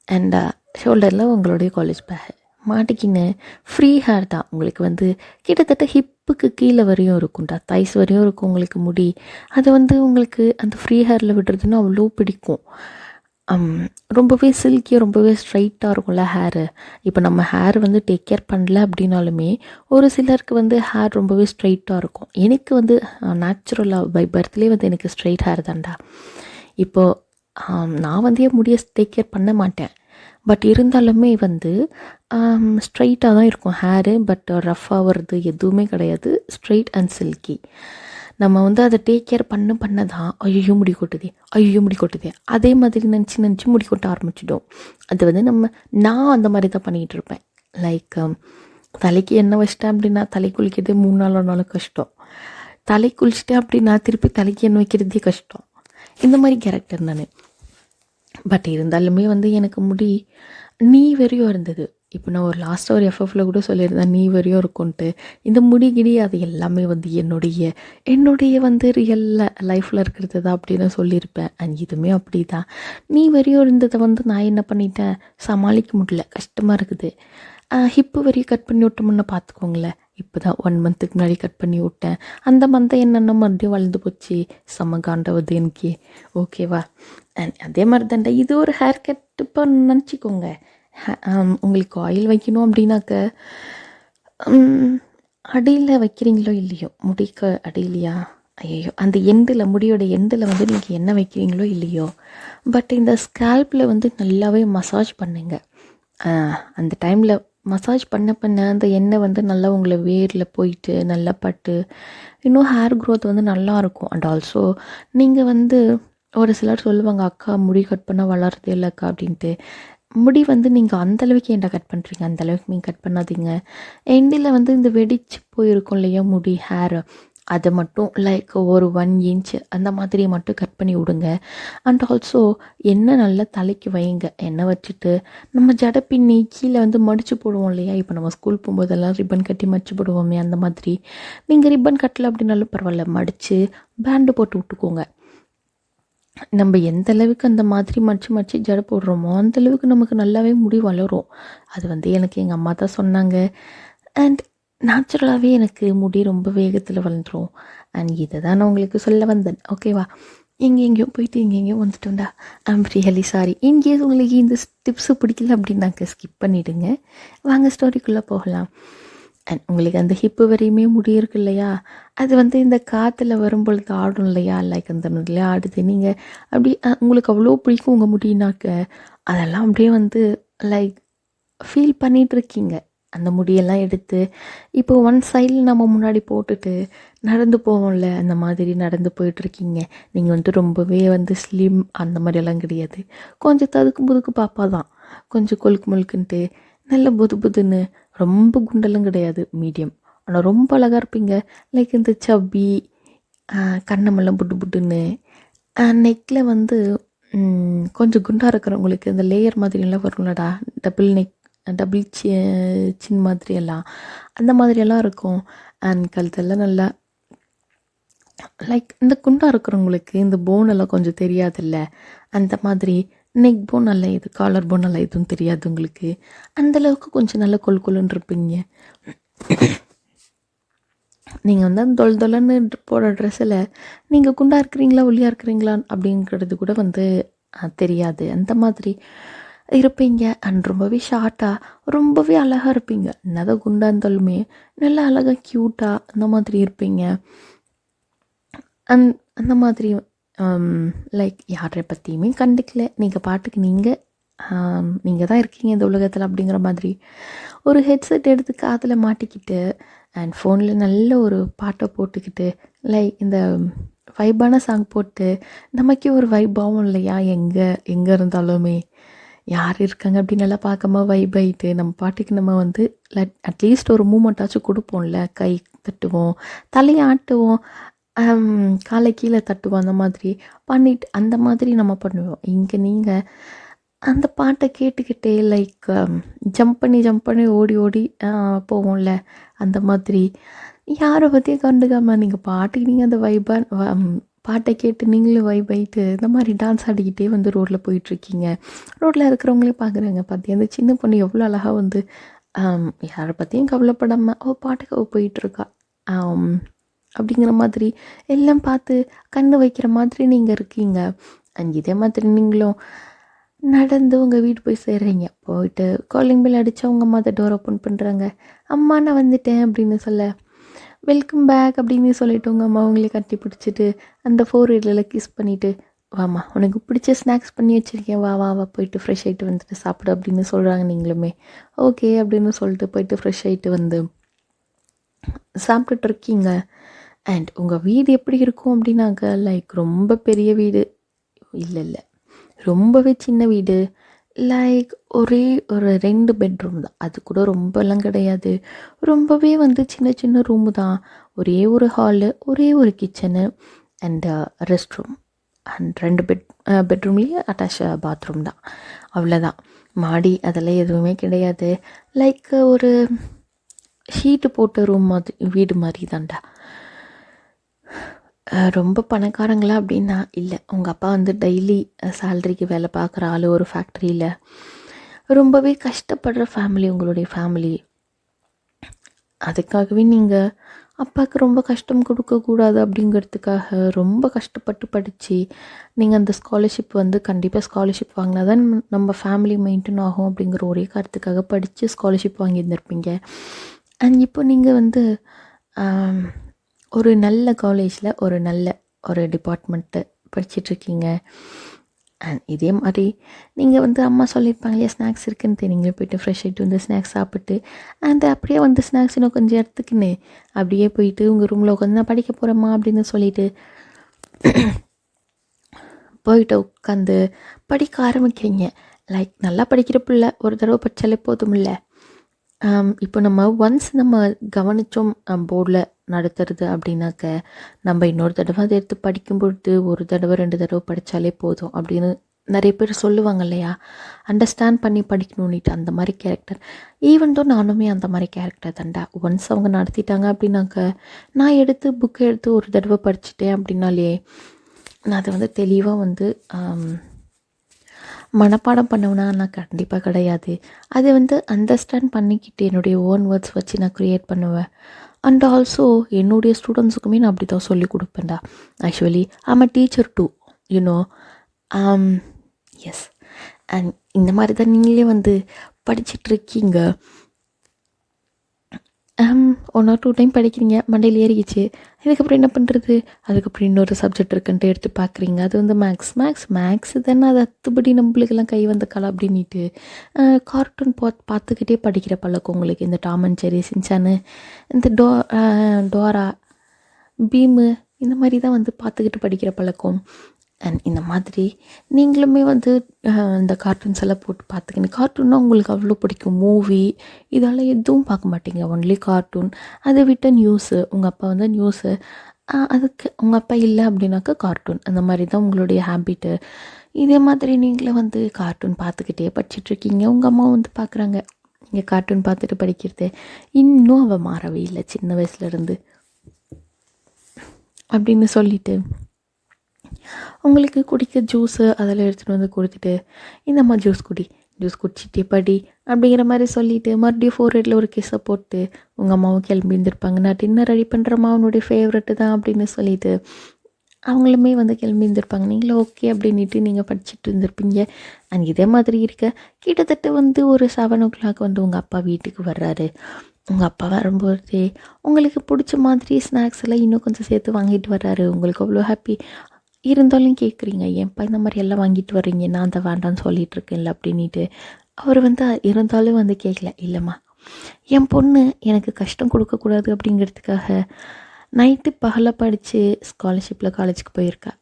அண்ட் ஷோல்டரில் உங்களுடைய காலேஜ் பேக் மாட்டிக்கின்னு ஃப்ரீ ஹேர் தான். உங்களுக்கு வந்து கிட்டத்தட்ட ஹிப்புக்கு கீழே வரையும் இருக்கும்டா, தைஸ் வரையும் இருக்கும் உங்களுக்கு முடி. அது வந்து உங்களுக்கு அந்த ஃப்ரீ ஹேரில் விடுறதுன்னா அவ்வளோ பிடிக்கும். ரொம்பவே சில்கியாக ரொம்பவே ஸ்ட்ரைட்டாக இருக்கும்ல ஹேரு. இப்போ நம்ம ஹேர் வந்து டேக் கேர் பண்ணல அப்படின்னாலுமே ஒரு சிலருக்கு வந்து ஹேர் ரொம்பவே ஸ்ட்ரைட்டாக இருக்கும். எனக்கு வந்து நேச்சுரலாக பை பர்த்லேயே வந்து எனக்கு ஸ்ட்ரைட் ஹேர் தான்டா. இப்போது நான் வந்து என் முடியை டேக் கேர் பண்ண மாட்டேன். பட் இருந்தாலுமே வந்து ஸ்ட்ரைட்டாக தான் இருக்கும் ஹேரு. பட் ரஃப்பாக வருது எதுவுமே கிடையாது. Straight and silky. நம்ம வந்து அதை டேக் கேர் பண்ண தான் ஐயோ முடி கொட்டுதே, ஐயோ முடி கொட்டுதே, அதே மாதிரி நினச்சி முடி கொட்ட ஆரம்பிச்சிடும். அது வந்து நான் அந்த மாதிரி தான் பண்ணிகிட்டு இருப்பேன். லைக் தலைக்கு எண்ணெய் வச்சிட்டேன் அப்படின்னா தலை குளிக்கிறதே 3 நாள் கஷ்டம். தலை குளிச்சிட்டேன் அப்படின்னா திருப்பி தலைக்கு எண்ணெய் வைக்கிறதே கஷ்டம். இந்த மாதிரி கேரக்டர் நான். பட் இருந்தாலுமே வந்து எனக்கு முடி நீ வரையும் இருந்தது. இப்போ நான் ஒரு லாஸ்ட்டாக ஒரு எஃப்எஃப்ல கூட சொல்லியிருந்தேன் நீ வரையும் இருக்கும்ன்ட்டு. இந்த முடிகிடி அது எல்லாமே வந்து என்னுடைய வந்து ரியல் லைஃப்பில் இருக்கிறது தான் அப்படின்னு சொல்லியிருப்பேன். அண்ட் இதுவுமே அப்படி தான். நீ வரையும் இருந்ததை வந்து நான் என்ன பண்ணிட்டேன், சமாளிக்க முடியல, கஷ்டமாக இருக்குது. ஹிப்பு வரையும் கட் பண்ணி விட்டோம்னு பார்த்துக்கோங்களேன். இப்போ தான் 1 மந்த்துக்கு முன்னாடி கட் பண்ணி விட்டேன். அந்த மந்தை என்னென்ன மறுபடியும் வளர்ந்து போச்சு, செம்ம காண்டாவது எனக்கு. ஓகேவா? அண்ட் அதே மாதிரி தாண்டா இது ஒரு ஹேர் கட் இப்போ நினச்சிக்கோங்க. உங்களுக்கு ஆயில் வைக்கணும் அப்படின்னாக்க அடியில் வைக்கிறீங்களோ இல்லையோ, முடிக்கு அடியிலையா, ஐயோ அந்த எண்டில், முடியோட எண்டில் வந்து நீங்கள் எண்ணெய் வைக்கிறீங்களோ இல்லையோ, பட் இந்த ஸ்கேல்பில் வந்து நல்லாவே மசாஜ் பண்ணுங்க. அந்த டைமில் மசாஜ் பண்ண அந்த எண்ணெய் வந்து நல்லா உங்களை வேரில் போயிட்டு நல்லா பட்டு இன்னும் ஹேர் க்ரோத் வந்து நல்லாயிருக்கும். அண்ட் ஆல்சோ நீங்கள் வந்து ஒரு சிலர் சொல்லுவாங்க அக்கா முடி கட் பண்ணால் வளருது இல்லைக்கா அப்படின்ட்டு. முடி வந்து நீங்கள் அந்தளவுக்கு ஏன்டா கட் பண்ணுறீங்க, அந்தளவுக்கு நீங்கள் கட் பண்ணாதீங்க. எண்டில் வந்து இந்த வெடிச்சு போயிருக்கும் இல்லையா முடி, ஹேர், அதை மட்டும் லைக் ஒரு 1 இன்ச் அந்த மாதிரி மட்டும் கட் பண்ணி விடுங்க. அண்ட் ஆல்சோ எண்ணெய் நல்லா தலைக்கு வைங்க. எண்ணெய் வச்சுட்டு நம்ம ஜடை பின்னி கீழே வந்து மடித்து போடுவோம் இல்லையா, இப்போ நம்ம ஸ்கூல் போகும்போதெல்லாம் ரிப்பன் கட்டி மடித்து போடுவோமே, அந்த மாதிரி நீங்கள் ரிப்பன் கட்டலை அப்படின்னாலும் பரவாயில்ல, மடித்து பேண்டு போட்டு விட்டுக்கோங்க. நம்ம எந்த அளவுக்கு அந்த மாதிரி மடித்து ஜடை போடுறோமோ அந்தளவுக்கு நமக்கு நல்லாவே முடி வளரும். அது வந்து எனக்கு எங்கள் அம்மா தான் சொன்னாங்க. அண்ட் நேச்சுரலாகவே எனக்கு முடி ரொம்ப வேகத்தில் வளர்ந்துடும். அண்ட் இதை தான் நான் உங்களுக்கு சொல்ல வந்தேன். ஓகேவா? எங்கெங்கேயோ போயிட்டு எங்கெங்கேயோ வந்துட்டோம்டா. I'm really sorry. இன்கேஸ் உங்களுக்கு இந்த டிப்ஸு பிடிக்கல அப்படின்னாக்க ஸ்கிப் பண்ணிவிடுங்க. வாங்க ஸ்டோரிக்குள்ளே போகலாம். அண்ட் உங்களுக்கு அந்த ஹிப்பு வரையுமே முடி இருக்கு இல்லையா, அது வந்து இந்த காற்றுல வரும்பொழுது ஆடும் இல்லையா, லைக் அந்த மாதிரிலே ஆடுது. நீங்கள் அப்படி உங்களுக்கு அவ்வளோ பிடிக்கும் உங்கள் முடினாக்க, அதெல்லாம் அப்படியே வந்து லைக் ஃபீல் பண்ணிகிட்ருக்கீங்க. அந்த முடியெல்லாம் எடுத்து இப்போ ஒன் சைடில் நம்ம முன்னாடி போட்டுட்டு நடந்து போவோம்ல, அந்த மாதிரி நடந்து போயிட்டுருக்கீங்க. நீங்கள் வந்து ரொம்பவே வந்து ஸ்லிம் அந்த மாதிரியெல்லாம் கிடையாது. கொஞ்சம் ததுக்கு புதுக்கு பாப்பா தான், கொஞ்சம் கொழுக்கு முழுக்குன்ட்டு நல்ல புதுன்னு, ரொம்ப குண்டெல்லாம் கிடையாது, மீடியம். ஆனால் ரொம்ப அழகாக இருப்பீங்க. லைக் இந்த சப்பி, கண்ணமெல்லாம் புட்டுன்னு, நெக்கில் வந்து கொஞ்சம் குண்டாக இருக்கிறவங்களுக்கு இந்த லேயர் மாதிரியெல்லாம் வரும்லடா, டபுள் சின் மாதிரியெல்லாம், அந்த மாதிரியெல்லாம் இருக்கும். அண்ட் கழுத்தெல்லாம் நல்லா லைக் இந்த குண்டாக இருக்கிறவங்களுக்கு இந்த போனெல்லாம் கொஞ்சம் தெரியாதில்ல, அந்த மாதிரி நெக் போன் நல்ல இது, காலர் போன் நல்ல எதுவும் தெரியாது உங்களுக்கு. அந்தளவுக்கு கொஞ்சம் நல்ல கொழுன்னு இருப்பீங்க. நீங்கள் வந்து அந்த தொலைன்னு போடுற ட்ரெஸ்ஸில் நீங்கள் குண்டாக இருக்கிறீங்களா ஒல்லியாக இருக்கிறீங்களா அப்படிங்கிறது கூட வந்து தெரியாது. அந்த மாதிரி இருப்பீங்க. அண்ட் ரொம்பவே ஷார்ட்டாக ரொம்பவே அழகாக இருப்பீங்க. என்னதான் குண்டாக இருந்தாலுமே நல்லா அழகாக க்யூட்டாக அந்த மாதிரி இருப்பீங்க. அந்த மாதிரி லைக் யாரை பற்றியுமே கண்டுக்கல, நீங்கள் பாட்டுக்கு நீங்கள் தான் இருக்கீங்க இந்த உலகத்தில் அப்படிங்கிற மாதிரி ஒரு ஹெட்செட் எடுத்து காதில் மாட்டிக்கிட்டு அண்ட் ஃபோனில் நல்ல ஒரு பாட்டை போட்டுக்கிட்டு லைக் இந்த வைபான சாங் போட்டு நமக்கே ஒரு வைப் ஆகும் இல்லையா, எங்கே இருந்தாலுமே யார் இருக்காங்க அப்படின்னு எல்லாம் பார்க்காம வைப் ஆகிட்டு நம்ம பாட்டுக்கு நம்ம வந்து அட்லீஸ்ட் ஒரு மூமெண்ட்டாச்சும் கொடுப்போம்ல, கை தட்டுவோம், தலையை ஆட்டுவோம், காலை கீழே தட்டுவோம், அந்த மாதிரி பண்ணிட்டு அந்த மாதிரி நம்ம பண்ணுவோம். இங்கே நீங்கள் அந்த பாட்டை கேட்டுக்கிட்டே லைக் ஜம்ப் பண்ணி ஓடி போவோம்ல, அந்த மாதிரி யாரை பற்றியும் கண்டுக்காமல் நீங்கள் பாட்டுக்கு நீங்கள் அந்த பாட்டை கேட்டு நீங்களும் வைப் ஆகிட்டு இந்த மாதிரி டான்ஸ் ஆடிக்கிட்டே வந்து ரோட்டில் போயிட்டுருக்கீங்க. ரோட்டில் இருக்கிறவங்களே பார்க்குறாங்க, பார்த்தியா அந்த சின்ன பொண்ணு எவ்வளோ அழகாக வந்து யாரை பற்றியும் கவலைப்படாமல் பாட்டுக்கு போயிட்டுருக்கா அப்படிங்கிற மாதிரி எல்லாம் பார்த்து கண்ணு வைக்கிற மாதிரி நீங்கள் இருக்கீங்க. அண்ட் இதே மாதிரி நீங்களும் நடந்து உங்கள் வீடு போய் சேர்றீங்க. போயிட்டு காலிங் பெல் அடித்தா உங்கள் அம்மா அதை டோர் ஓப்பன் பண்ணுறாங்க. அம்மா நான் வந்துட்டேன் அப்படின்னு சொல்ல, வெல்கம் பேக் அப்படின்னு சொல்லிவிட்டு உங்கள் அம்மா உங்களே கட்டி பிடிச்சிட்டு அந்த 4 கிஸ் பண்ணிவிட்டு வாம்மா உனக்கு பிடிச்ச ஸ்நாக்ஸ் பண்ணி வச்சுருக்கேன், வா வா வா போயிட்டு ஃப்ரெஷ் ஆகிட்டு வந்துட்டு சாப்பிடு அப்படின்னு சொல்கிறாங்க. நீங்களுமே ஓகே அப்படின்னு சொல்லிட்டு போயிட்டு ஃப்ரெஷ் ஆகிட்டு வந்து சாப்பிட்டுட்டு இருக்கீங்க. அண்ட் உங்கள் வீடு எப்படி இருக்கும் அப்படின்னாக்க லைக் ரொம்ப பெரிய வீடு இல்லை இல்லை, ரொம்பவே சின்ன வீடு. லைக் ஒரே ஒரு 2 பெட்ரூம் தான், அது கூட ரொம்பலாம் கிடையாது. ரொம்பவே வந்து சின்ன சின்ன ரூமு தான். ஒரே ஒரு ஹாலு, ஒரே ஒரு kitchen and rest room and 2 பெட்ரூம்லேயே அட்டாச் பாத்ரூம் தான், அவ்வளோதான். மாடி அதெல்லாம் எதுவுமே கிடையாது. லைக் ஒரு ஷீட்டு போட்ட ரூம் மாதிரி வீடு மாதிரி தான்டா. ரொம்ப பணக்காரங்களா அப்படின்னா இல்லை. உங்கள் அப்பா வந்து டெய்லி சேலரிக்கு வேலை பார்க்குற ஆள் ஒரு ஃபேக்ட்ரியில். ரொம்பவே கஷ்டப்படுற ஃபேமிலி உங்களுடைய ஃபேமிலி. அதுக்காகவே நீங்கள் அப்பாவுக்கு ரொம்ப கஷ்டம் கொடுக்கக்கூடாது அப்படிங்கிறதுக்காக ரொம்ப கஷ்டப்பட்டு படித்து நீங்கள் அந்த ஸ்காலர்ஷிப் வந்து கண்டிப்பாக ஸ்காலர்ஷிப் வாங்கினா தான் நம்ம ஃபேமிலி மெயின்டைன் ஆகும் அப்படிங்கிற ஒரே காரணத்துக்காக படித்து ஸ்காலர்ஷிப் வாங்கியிருந்திருப்பீங்க. அண்ட் இப்போ நீங்கள் வந்து ஒரு நல்ல காலேஜில் ஒரு டிபார்ட்மெண்ட்டு படிச்சிட்ருக்கீங்க. அண்ட் இதே மாதிரி நீங்கள் வந்து அம்மா சொல்லியிருப்பாங்க இல்லையா ஸ்நாக்ஸ் இருக்குன்னு, நீங்களே போய்ட்டு ஃப்ரெஷ் ஆகிட்டு வந்து ஸ்நாக்ஸ் சாப்பிட்டு அண்ட் அப்படியே வந்து ஸ்நாக்ஸ் இன்னும் கொஞ்சம் எடுத்துக்கின்னு அப்படியே போயிட்டு உங்கள் ரூமில் உட்காந்து நான் படிக்க போகிறேம்மா அப்படின்னு சொல்லிட்டு போயிட்டு உட்காந்து படிக்க ஆரம்பிக்கிறீங்க. லைக் நல்லா படிக்கிற பிள்ளை ஒரு தடவை படித்தாலே போதும் இல்லை. இப்போ நம்ம ஒன்ஸ் நம்ம கவனித்தோம் போர்டில் நடத்துறது அப்படின்னாக்க நம்ம இன்னொரு தடவை அதை எடுத்து படிக்கும் பொழுது ஒரு தடவை 2 தடவை படித்தாலே போதும் அப்படின்னு நிறைய பேர் சொல்லுவாங்க இல்லையா, அண்டர்ஸ்டாண்ட் பண்ணி படிக்கணுன்னுட்டு. அந்த மாதிரி கேரக்டர் ஈவன் தோ நானுமே அந்த மாதிரி கேரக்டர் தான்டா. ஒன்ஸ் அவங்க நடத்திட்டாங்க அப்படின்னாக்க நான் எடுத்து புக்கை எடுத்து ஒரு தடவை படிச்சுட்டேன் அப்படின்னாலே நான் அதை வந்து தெளிவாக வந்து மனப்பாடம் பண்ணுவேன்னா நான் கண்டிப்பாக கிடையாது. அதை வந்து அண்டர்ஸ்டாண்ட் பண்ணிக்கிட்டு என்னுடைய ஓன் வேர்ட்ஸ் வச்சு நான் க்ரியேட் பண்ணுவேன். அண்ட் ஆல்சோ என்னுடைய ஸ்டூடெண்ட்ஸுக்குமே நான் அப்படி தான் சொல்லிக் கொடுப்பேன்டா. Actually I'm a teacher too you know. Yes. And இந்த மாதிரி தான் நீங்களே வந்து படிச்சிட்ருக்கீங்க. 1 or 2 டைம் படிக்கிறீங்க, மண்டையில் ஏறிக்கிச்சு. இதுக்கப்புறம் என்ன பண்ணுறது, அதுக்கப்புறம் இன்னொரு சப்ஜெக்ட் இருக்குன்ட்டு எடுத்து பார்க்குறீங்க. அது வந்து மேக்ஸ் தானே, அது அத்துப்படி நம்மளுக்கெல்லாம் கை வந்த கலை அப்படின்ட்டு கார்ட்டூன் பார்த்துக்கிட்டே படிக்கிற பழக்கம் உங்களுக்கு. இந்த டாம் அண்ட் ஜெர்ரி, சின்சானு, இந்த டோரா, பீமு இந்த மாதிரி தான் வந்து பார்த்துக்கிட்டு படிக்கிற பழக்கம். அண்ட் இந்த மாதிரி நீங்களுமே வந்து இந்த கார்ட்டூன்ஸ் எல்லாம் போட்டு பார்த்துக்கிங்க. கார்ட்டூன்னா உங்களுக்கு அவ்வளோ பிடிக்கும். மூவி இதெல்லாம் எதுவும் பார்க்க மாட்டீங்க, ஒன்லி கார்ட்டூன். அதை விட்ட நியூஸு, உங்கள் அப்பா வந்து நியூஸு, அதுக்கு உங்கள் அப்பா இல்லை அப்படின்னாக்கா கார்ட்டூன். அந்த மாதிரி தான் உங்களுடைய ஹேபிட்டு. இதே மாதிரி நீங்களே வந்து கார்ட்டூன் பார்த்துக்கிட்டே படிச்சிட்ருக்கீங்க. உங்கள் அம்மா வந்து பார்க்குறாங்க நீங்கள் கார்ட்டூன் பார்த்துட்டு படிக்கிறது. இன்னும் அவள் மாறவே இல்லை சின்ன வயசுலேருந்து அப்படின்னு சொல்லிட்டு உங்களுக்கு குடிக்க ஜூஸு அதெல்லாம் எடுத்துகிட்டு வந்து கொடுத்துட்டு இந்தம்மா ஜூஸ் குடிச்சிட்டே படி அப்படிங்கிற மாதிரி சொல்லிவிட்டு மறுபடியும் 4 ஒரு கிஸ்ஸை போட்டு உங்கள் அம்மாவும் கிளம்பி இருந்திருப்பாங்க. நான் டின்னர் ரெடி பண்ணுறம்மா, அவனுடைய ஃபேவரெட்டு தான் அப்படின்னு சொல்லிட்டு அவங்களுமே வந்து கிளம்பி இருந்திருப்பாங்க. நீங்களும் ஓகே அப்படின்ட்டு நீங்கள் படிச்சுட்டு இருந்திருப்பீங்க. அண்ட் இதே மாதிரி இருக்க கிட்டத்தட்ட வந்து ஒரு 7 o'clock வந்து உங்கள் அப்பா வீட்டுக்கு வர்றாரு. உங்கள் அப்பா வரும்போது உங்களுக்கு பிடிச்ச மாதிரி ஸ்நாக்ஸ் எல்லாம் இன்னும் கொஞ்சம் சேர்த்து வாங்கிட்டு வர்றாரு. உங்களுக்கு அவ்வளோ ஹாப்பி. இருந்தாலும் கேட்குறீங்க, ஏன்ப்பா இந்த மாதிரி எல்லாம் வாங்கிட்டு வர்றீங்க, நான் அதை வேண்டான்னு சொல்லிகிட்டு இருக்கேன்ல அப்படின்ட்டு. அவர் வந்து இருந்தாலும் வந்து கேட்கல. இல்லைம்மா, என் பொண்ணு எனக்கு கஷ்டம் கொடுக்கக்கூடாது அப்படிங்கிறதுக்காக நைட்டு பகலாக படித்து ஸ்காலர்ஷிப்பில் காலேஜுக்கு போயிருக்கா.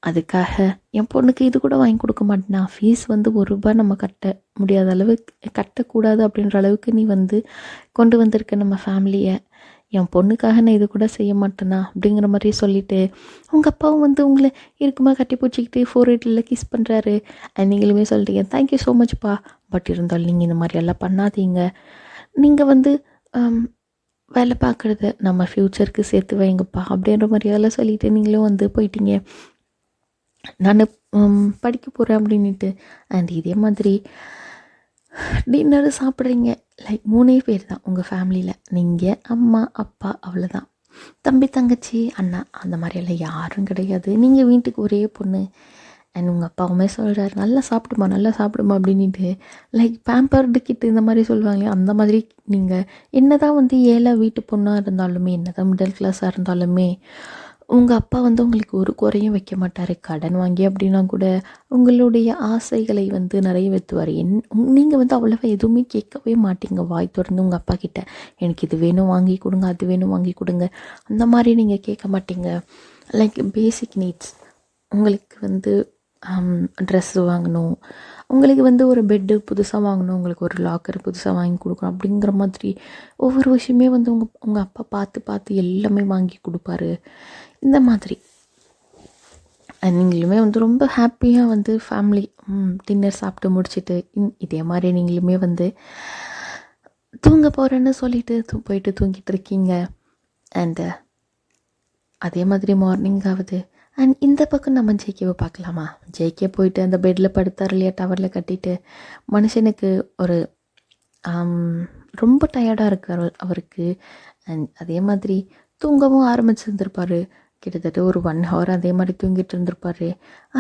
அதுக்காக என் பொண்ணுக்கு இது கூட வாங்கி கொடுக்க மாட்டேனா, ஃபீஸ் வந்து ₹1 நம்ம கட்ட முடியாத அளவுக்கு கட்டக்கூடாது அப்படின்ற அளவுக்கு நீ வந்து கொண்டு வந்திருக்க நம்ம ஃபேமிலியை. என் பொண்ணுக்காக நான் இது கூட செய்ய மாட்டேனா அப்படிங்கிற மாதிரி சொல்லிவிட்டு உங்கள் அப்பாவும் வந்து உங்களை இருக்குமா கட்டி பிடிச்சிக்கிட்டு 4 கிஸ் பண்ணுறாரு. நீங்களுமே சொல்லிட்டீங்க தேங்க்யூ ஸோ மச்ப்பா, பட் இருந்தாலும் நீங்கள் இந்த மாதிரி எல்லாம் பண்ணாதீங்க. நீங்கள் வந்து வேலை பார்க்குறது நம்ம ஃப்யூச்சருக்கு சேர்த்து வைங்கப்பா அப்படின்ற மாதிரியெல்லாம் சொல்லிவிட்டு நீங்களும் வந்து போயிட்டீங்க. நான் படிக்க போகிறேன் அப்படின்ட்டு. அண்ட் இதே மாதிரி டின்னரு சாப்பிட்றீங்க. லைக் 3 பேர் தான் உங்கள் ஃபேமிலியில். நீங்கள், அம்மா, அப்பா, அவ்வளோதான். தம்பி, தங்கச்சி, அண்ணா அந்த மாதிரியெல்லாம் யாரும் கிடையாது. நீங்கள் வீட்டுக்கு ஒரே பொண்ணு. அண்ட் உங்கள் அப்பாவுமே சொல்கிறாரு நல்லா சாப்பிடுமா அப்படின்ட்டு. லைக் பேம்பர்டு கிட்டு இந்த மாதிரி சொல்லுவாங்க. அந்த மாதிரி நீங்கள் என்ன தான் வந்து ஏழை வீட்டு பொண்ணாக இருந்தாலுமே, என்ன தான் மிடில் கிளாஸாக இருந்தாலுமே உங்கள் அப்பா வந்து உங்களுக்கு ஒரு குறையும் வைக்க மாட்டார். கடன் வாங்கி அப்படின்னா கூட உங்களுடைய ஆசைகளை வந்து நிறைவேற்றுவார். நீங்கள் வந்து அவ்வளோவா எதுவுமே கேட்கவே மாட்டீங்க வாய் திறந்து உங்கள் அப்பா கிட்ட. எனக்கு இது வேணும் வாங்கி கொடுங்க, அது வேணும் வாங்கி கொடுங்க, அந்த மாதிரி நீங்கள் கேட்க மாட்டீங்க. லைக் பேசிக் நீட்ஸ், உங்களுக்கு வந்து ட்ரெஸ்ஸு வாங்கணும், உங்களுக்கு வந்து ஒரு பெட்டு புதுசாக வாங்கணும், உங்களுக்கு ஒரு லாக்கர் புதுசாக வாங்கி கொடுக்கணும், அப்படிங்கிற மாதிரி ஒவ்வொரு விஷயமே வந்து உங்கள் அப்பா பார்த்து பார்த்து எல்லாமே வாங்கி கொடுப்பாரு. இந்த மாதிரி நீங்களுமே வந்து ரொம்ப ஹாப்பியாக வந்து ஃபேமிலி டின்னர் சாப்பிட்டு முடிச்சுட்டு இதே மாதிரி நீங்களுமே வந்து தூங்க போகிறேன்னு சொல்லிட்டு போயிட்டு தூங்கிட்டு இருக்கீங்க. அண்டு அதே மாதிரி மார்னிங் ஆகுது. அண்ட் இந்த பக்கம் நம்ம ஜேகேவை பார்க்கலாமா? ஜேகே போயிட்டு அந்த பெட்டில் படுத்தார் இல்லையா, டவரில் கட்டிட்டு. மனுஷனுக்கு ஒரு ரொம்ப டயர்டாக இருக்கார் அவருக்கு. அண்ட் அதே மாதிரி தூங்கவும் ஆரம்பிச்சிருந்துருப்பார். கிட்டத்தட்ட ஒரு 1 hour அதே மாதிரி தூங்கிட்டு இருந்திருப்பார்.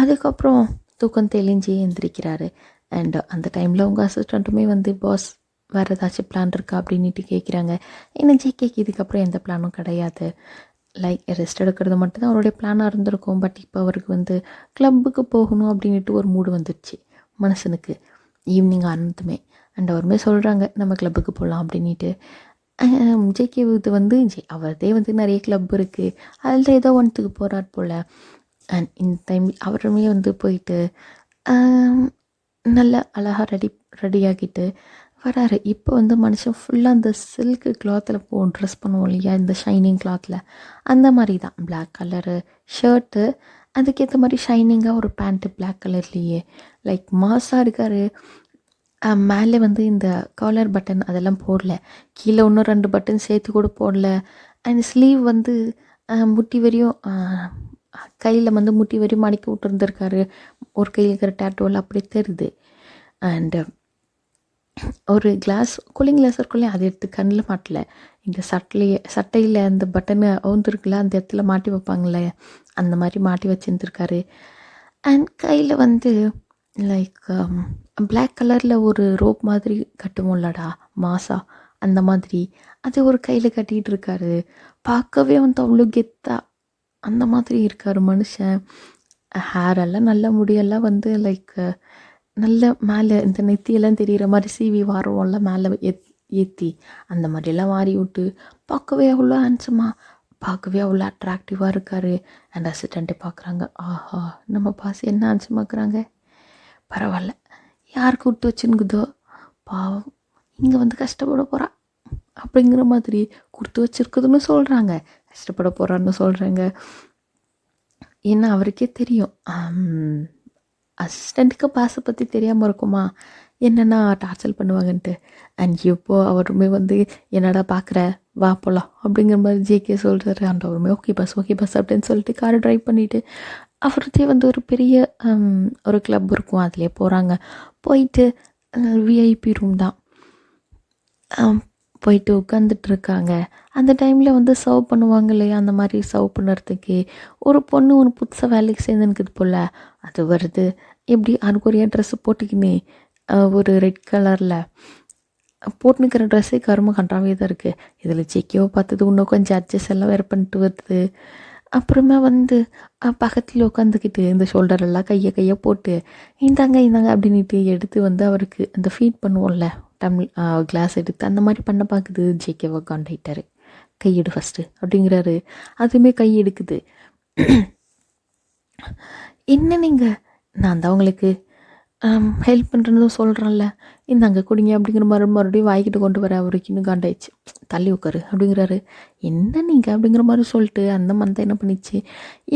அதுக்கப்புறம் தூக்கம் தெளிஞ்சு எந்திரிக்கிறாரு. அண்ட் அந்த டைமில் உங்கள் அசிஸ்டண்ட்டுமே வந்து பாஸ் வேறு ஏதாச்சும் பிளான் இருக்கா அப்படின்ட்டு கேட்குறாங்க. ஏன்னா ஜேகேக்கு இதுக்கப்புறம் எந்த பிளானும் கிடையாது. லைக் ரெஸ்ட் எடுக்கிறது மட்டும்தான் அவருடைய பிளானாக இருந்திருக்கும். பட் இப்போ அவருக்கு வந்து கிளப்புக்கு போகணும் அப்படின்ட்டு ஒரு மூடு வந்துடுச்சு மனுஷனுக்கு ஈவினிங் ஆனதுமே. அண்ட் அவருமே சொல்கிறாங்க நம்ம கிளப்புக்கு போகலாம் அப்படின்ட்டு. ஜேகே இது வந்து அவர்தே வந்து நிறைய கிளப் இருக்குது, அதில் ஏதோ ஒன்றுக்கு போகிறார் போல். அண்ட் இந்த டைம் அவருமே வந்து போயிட்டு நல்ல அழகாக ரெடியாகிட்டு வராரு. இப்போ வந்து மனுஷன் ஃபுல்லாக அந்த சில்க்கு கிளாத்தில் ட்ரெஸ் பண்ணுவோம் இல்லையா, இந்த ஷைனிங் கிளாத்தில், அந்த மாதிரி தான். பிளாக் கலரு ஷர்ட்டு, அதுக்கேற்ற மாதிரி ஷைனிங்காக ஒரு பேண்ட்டு பிளாக் கலர்லேயே லைக் மாஸாக இருக்கார். மேலே வந்து இந்த காலர் பட்டன் அதெல்லாம் போடல, கீழே இன்னும் 2 பட்டன் சேர்த்து கூட போடல. அண்ட் ஸ்லீவ் வந்து முட்டி வரையும் கையில் வந்து முட்டி வரையும் மடக்கி விட்டுருந்துருக்காரு. ஒரு கையில் இருக்கிற டேட்டோவில் அப்படி தெரியுது. அண்டு ஒரு கூலிங் கிளாஸ் இருக்குள்ளே, அதை எடுத்து கண்ணில் மாட்டல. இந்த சட்டையில் அந்த பட்டனை அவுந்துருக்குல்ல, அந்த இடத்துல மாட்டி வைப்பாங்களே, அந்த மாதிரி மாட்டி வச்சுருந்துருக்காரு. அண்ட் கையில் வந்து லைக் பிளாக் கலரில் ஒரு ரோப் மாதிரி கட்டுவோம்லடா மாசா, அந்த மாதிரி அது ஒரு கையில் கட்டிகிட்டு இருக்காரு. பார்க்கவே வந்து அவ்வளோ கெத்தா அந்த மாதிரி இருக்கார் மனுஷன். ஹேரெல்லாம் நல்ல முடியெல்லாம் வந்து லைக் நல்ல மேலே இந்த நெத்தியெல்லாம் தெரிகிற மாதிரி சிவி வாரம்ல மேலே ஏற்றி அந்த மாதிரியெல்லாம் வாரி விட்டு பார்க்கவே அவ்வளோ ஹேண்ட்ஸமாக, பார்க்கவே அவ்வளோ அட்ராக்டிவாக இருக்கார். அண்ட் அசிஸ்டண்ட்டை பார்க்குறாங்க, ஆஹா நம்ம பாஸ் என்ன ஹேண்ட்ஸமாக்குறாங்க, பரவாயில்ல, யார் கூப்பிட்டு வச்சுன்னுக்குதோ பாவம் இங்கே வந்து கஷ்டப்பட போகிறா அப்படிங்கிற மாதிரி கொடுத்து வச்சுருக்குதுன்னு சொல்கிறாங்க, கஷ்டப்பட போகிறான்னு சொல்கிறாங்க. ஏன்னா அவருக்கே தெரியும் அசிஸ்டண்ட்டுக்கு பாஸை பற்றி தெரியாமல் இருக்குமா, என்னென்னா டார்ச்சல் பண்ணுவாங்கன்ட்டு. அண்ட் இப்போது அவருமே வந்து என்னடா பார்க்குற வா போகலாம் அப்படிங்கிற மாதிரி ஜேகே சொல்கிறாரு. அண்ட் அவருமே ஓகே பஸ் அப்படின்னு சொல்லிட்டு காரை ட்ரைவ் பண்ணிவிட்டு அவர்தே வந்து ஒரு பெரிய ஒரு கிளப் இருக்கும், அதிலே போகிறாங்க. போயிட்டு விஐபி ரூம் தான் போயிட்டு உட்காந்துட்டு இருக்காங்க. அந்த டைமில் வந்து சர்வ் பண்ணுவாங்க இல்லையா, அந்த மாதிரி சர்வ் பண்ணுறதுக்கு ஒரு பொண்ணு ஒன்று புதுசாக வேலைக்கு சேர்ந்துனுக்குது போல். அது வருது, எப்படி அனுக்குரிய ட்ரெஸ்ஸு போட்டுக்கின்னு ஒரு ரெட் கலரில் போட்டுனுக்கிற ட்ரெஸ்ஸே கரும கண்டாவே தான் இருக்குது. இதில் ஜேகேவை பார்த்தது இன்னும் கொஞ்சம் அட்ஜஸ்ட் எல்லாம் வேறு பண்ணிட்டு வருது. அப்புறமா வந்து பக்கத்தில் உட்காந்துக்கிட்டு இந்த ஷோல்டரெல்லாம் கையை போட்டு இந்தாங்க அப்படின்ட்டு எடுத்து வந்து அவருக்கு அந்த ஃபீட் பண்ணுவோம்ல கிளாஸ் எடுத்து அந்த மாதிரி பண்ண பார்க்குது. ஜேகேவை காண்டாக்டாரு, கையெடு ஃபஸ்ட்டு அப்படிங்கிறாரு. அதுவுமே கை எடுக்குது. என்ன நீங்கள், நான் தான் உங்களுக்கு ஹெல்ப் பண்ணுறதும் சொல்கிறேன்ல, இந்தாங்க குடிங்க அப்படிங்கிற மறுபடியும் வாய்க்கிட்டு கொண்டு வர அவருக்கு இன்னும் காண்டாயிடுச்சு. தள்ளி உட்காரு அப்படிங்கிறாரு. என்ன நீங்கள் அப்படிங்கிற மாதிரி சொல்லிட்டு அந்த மந்தை என்ன பண்ணிச்சு,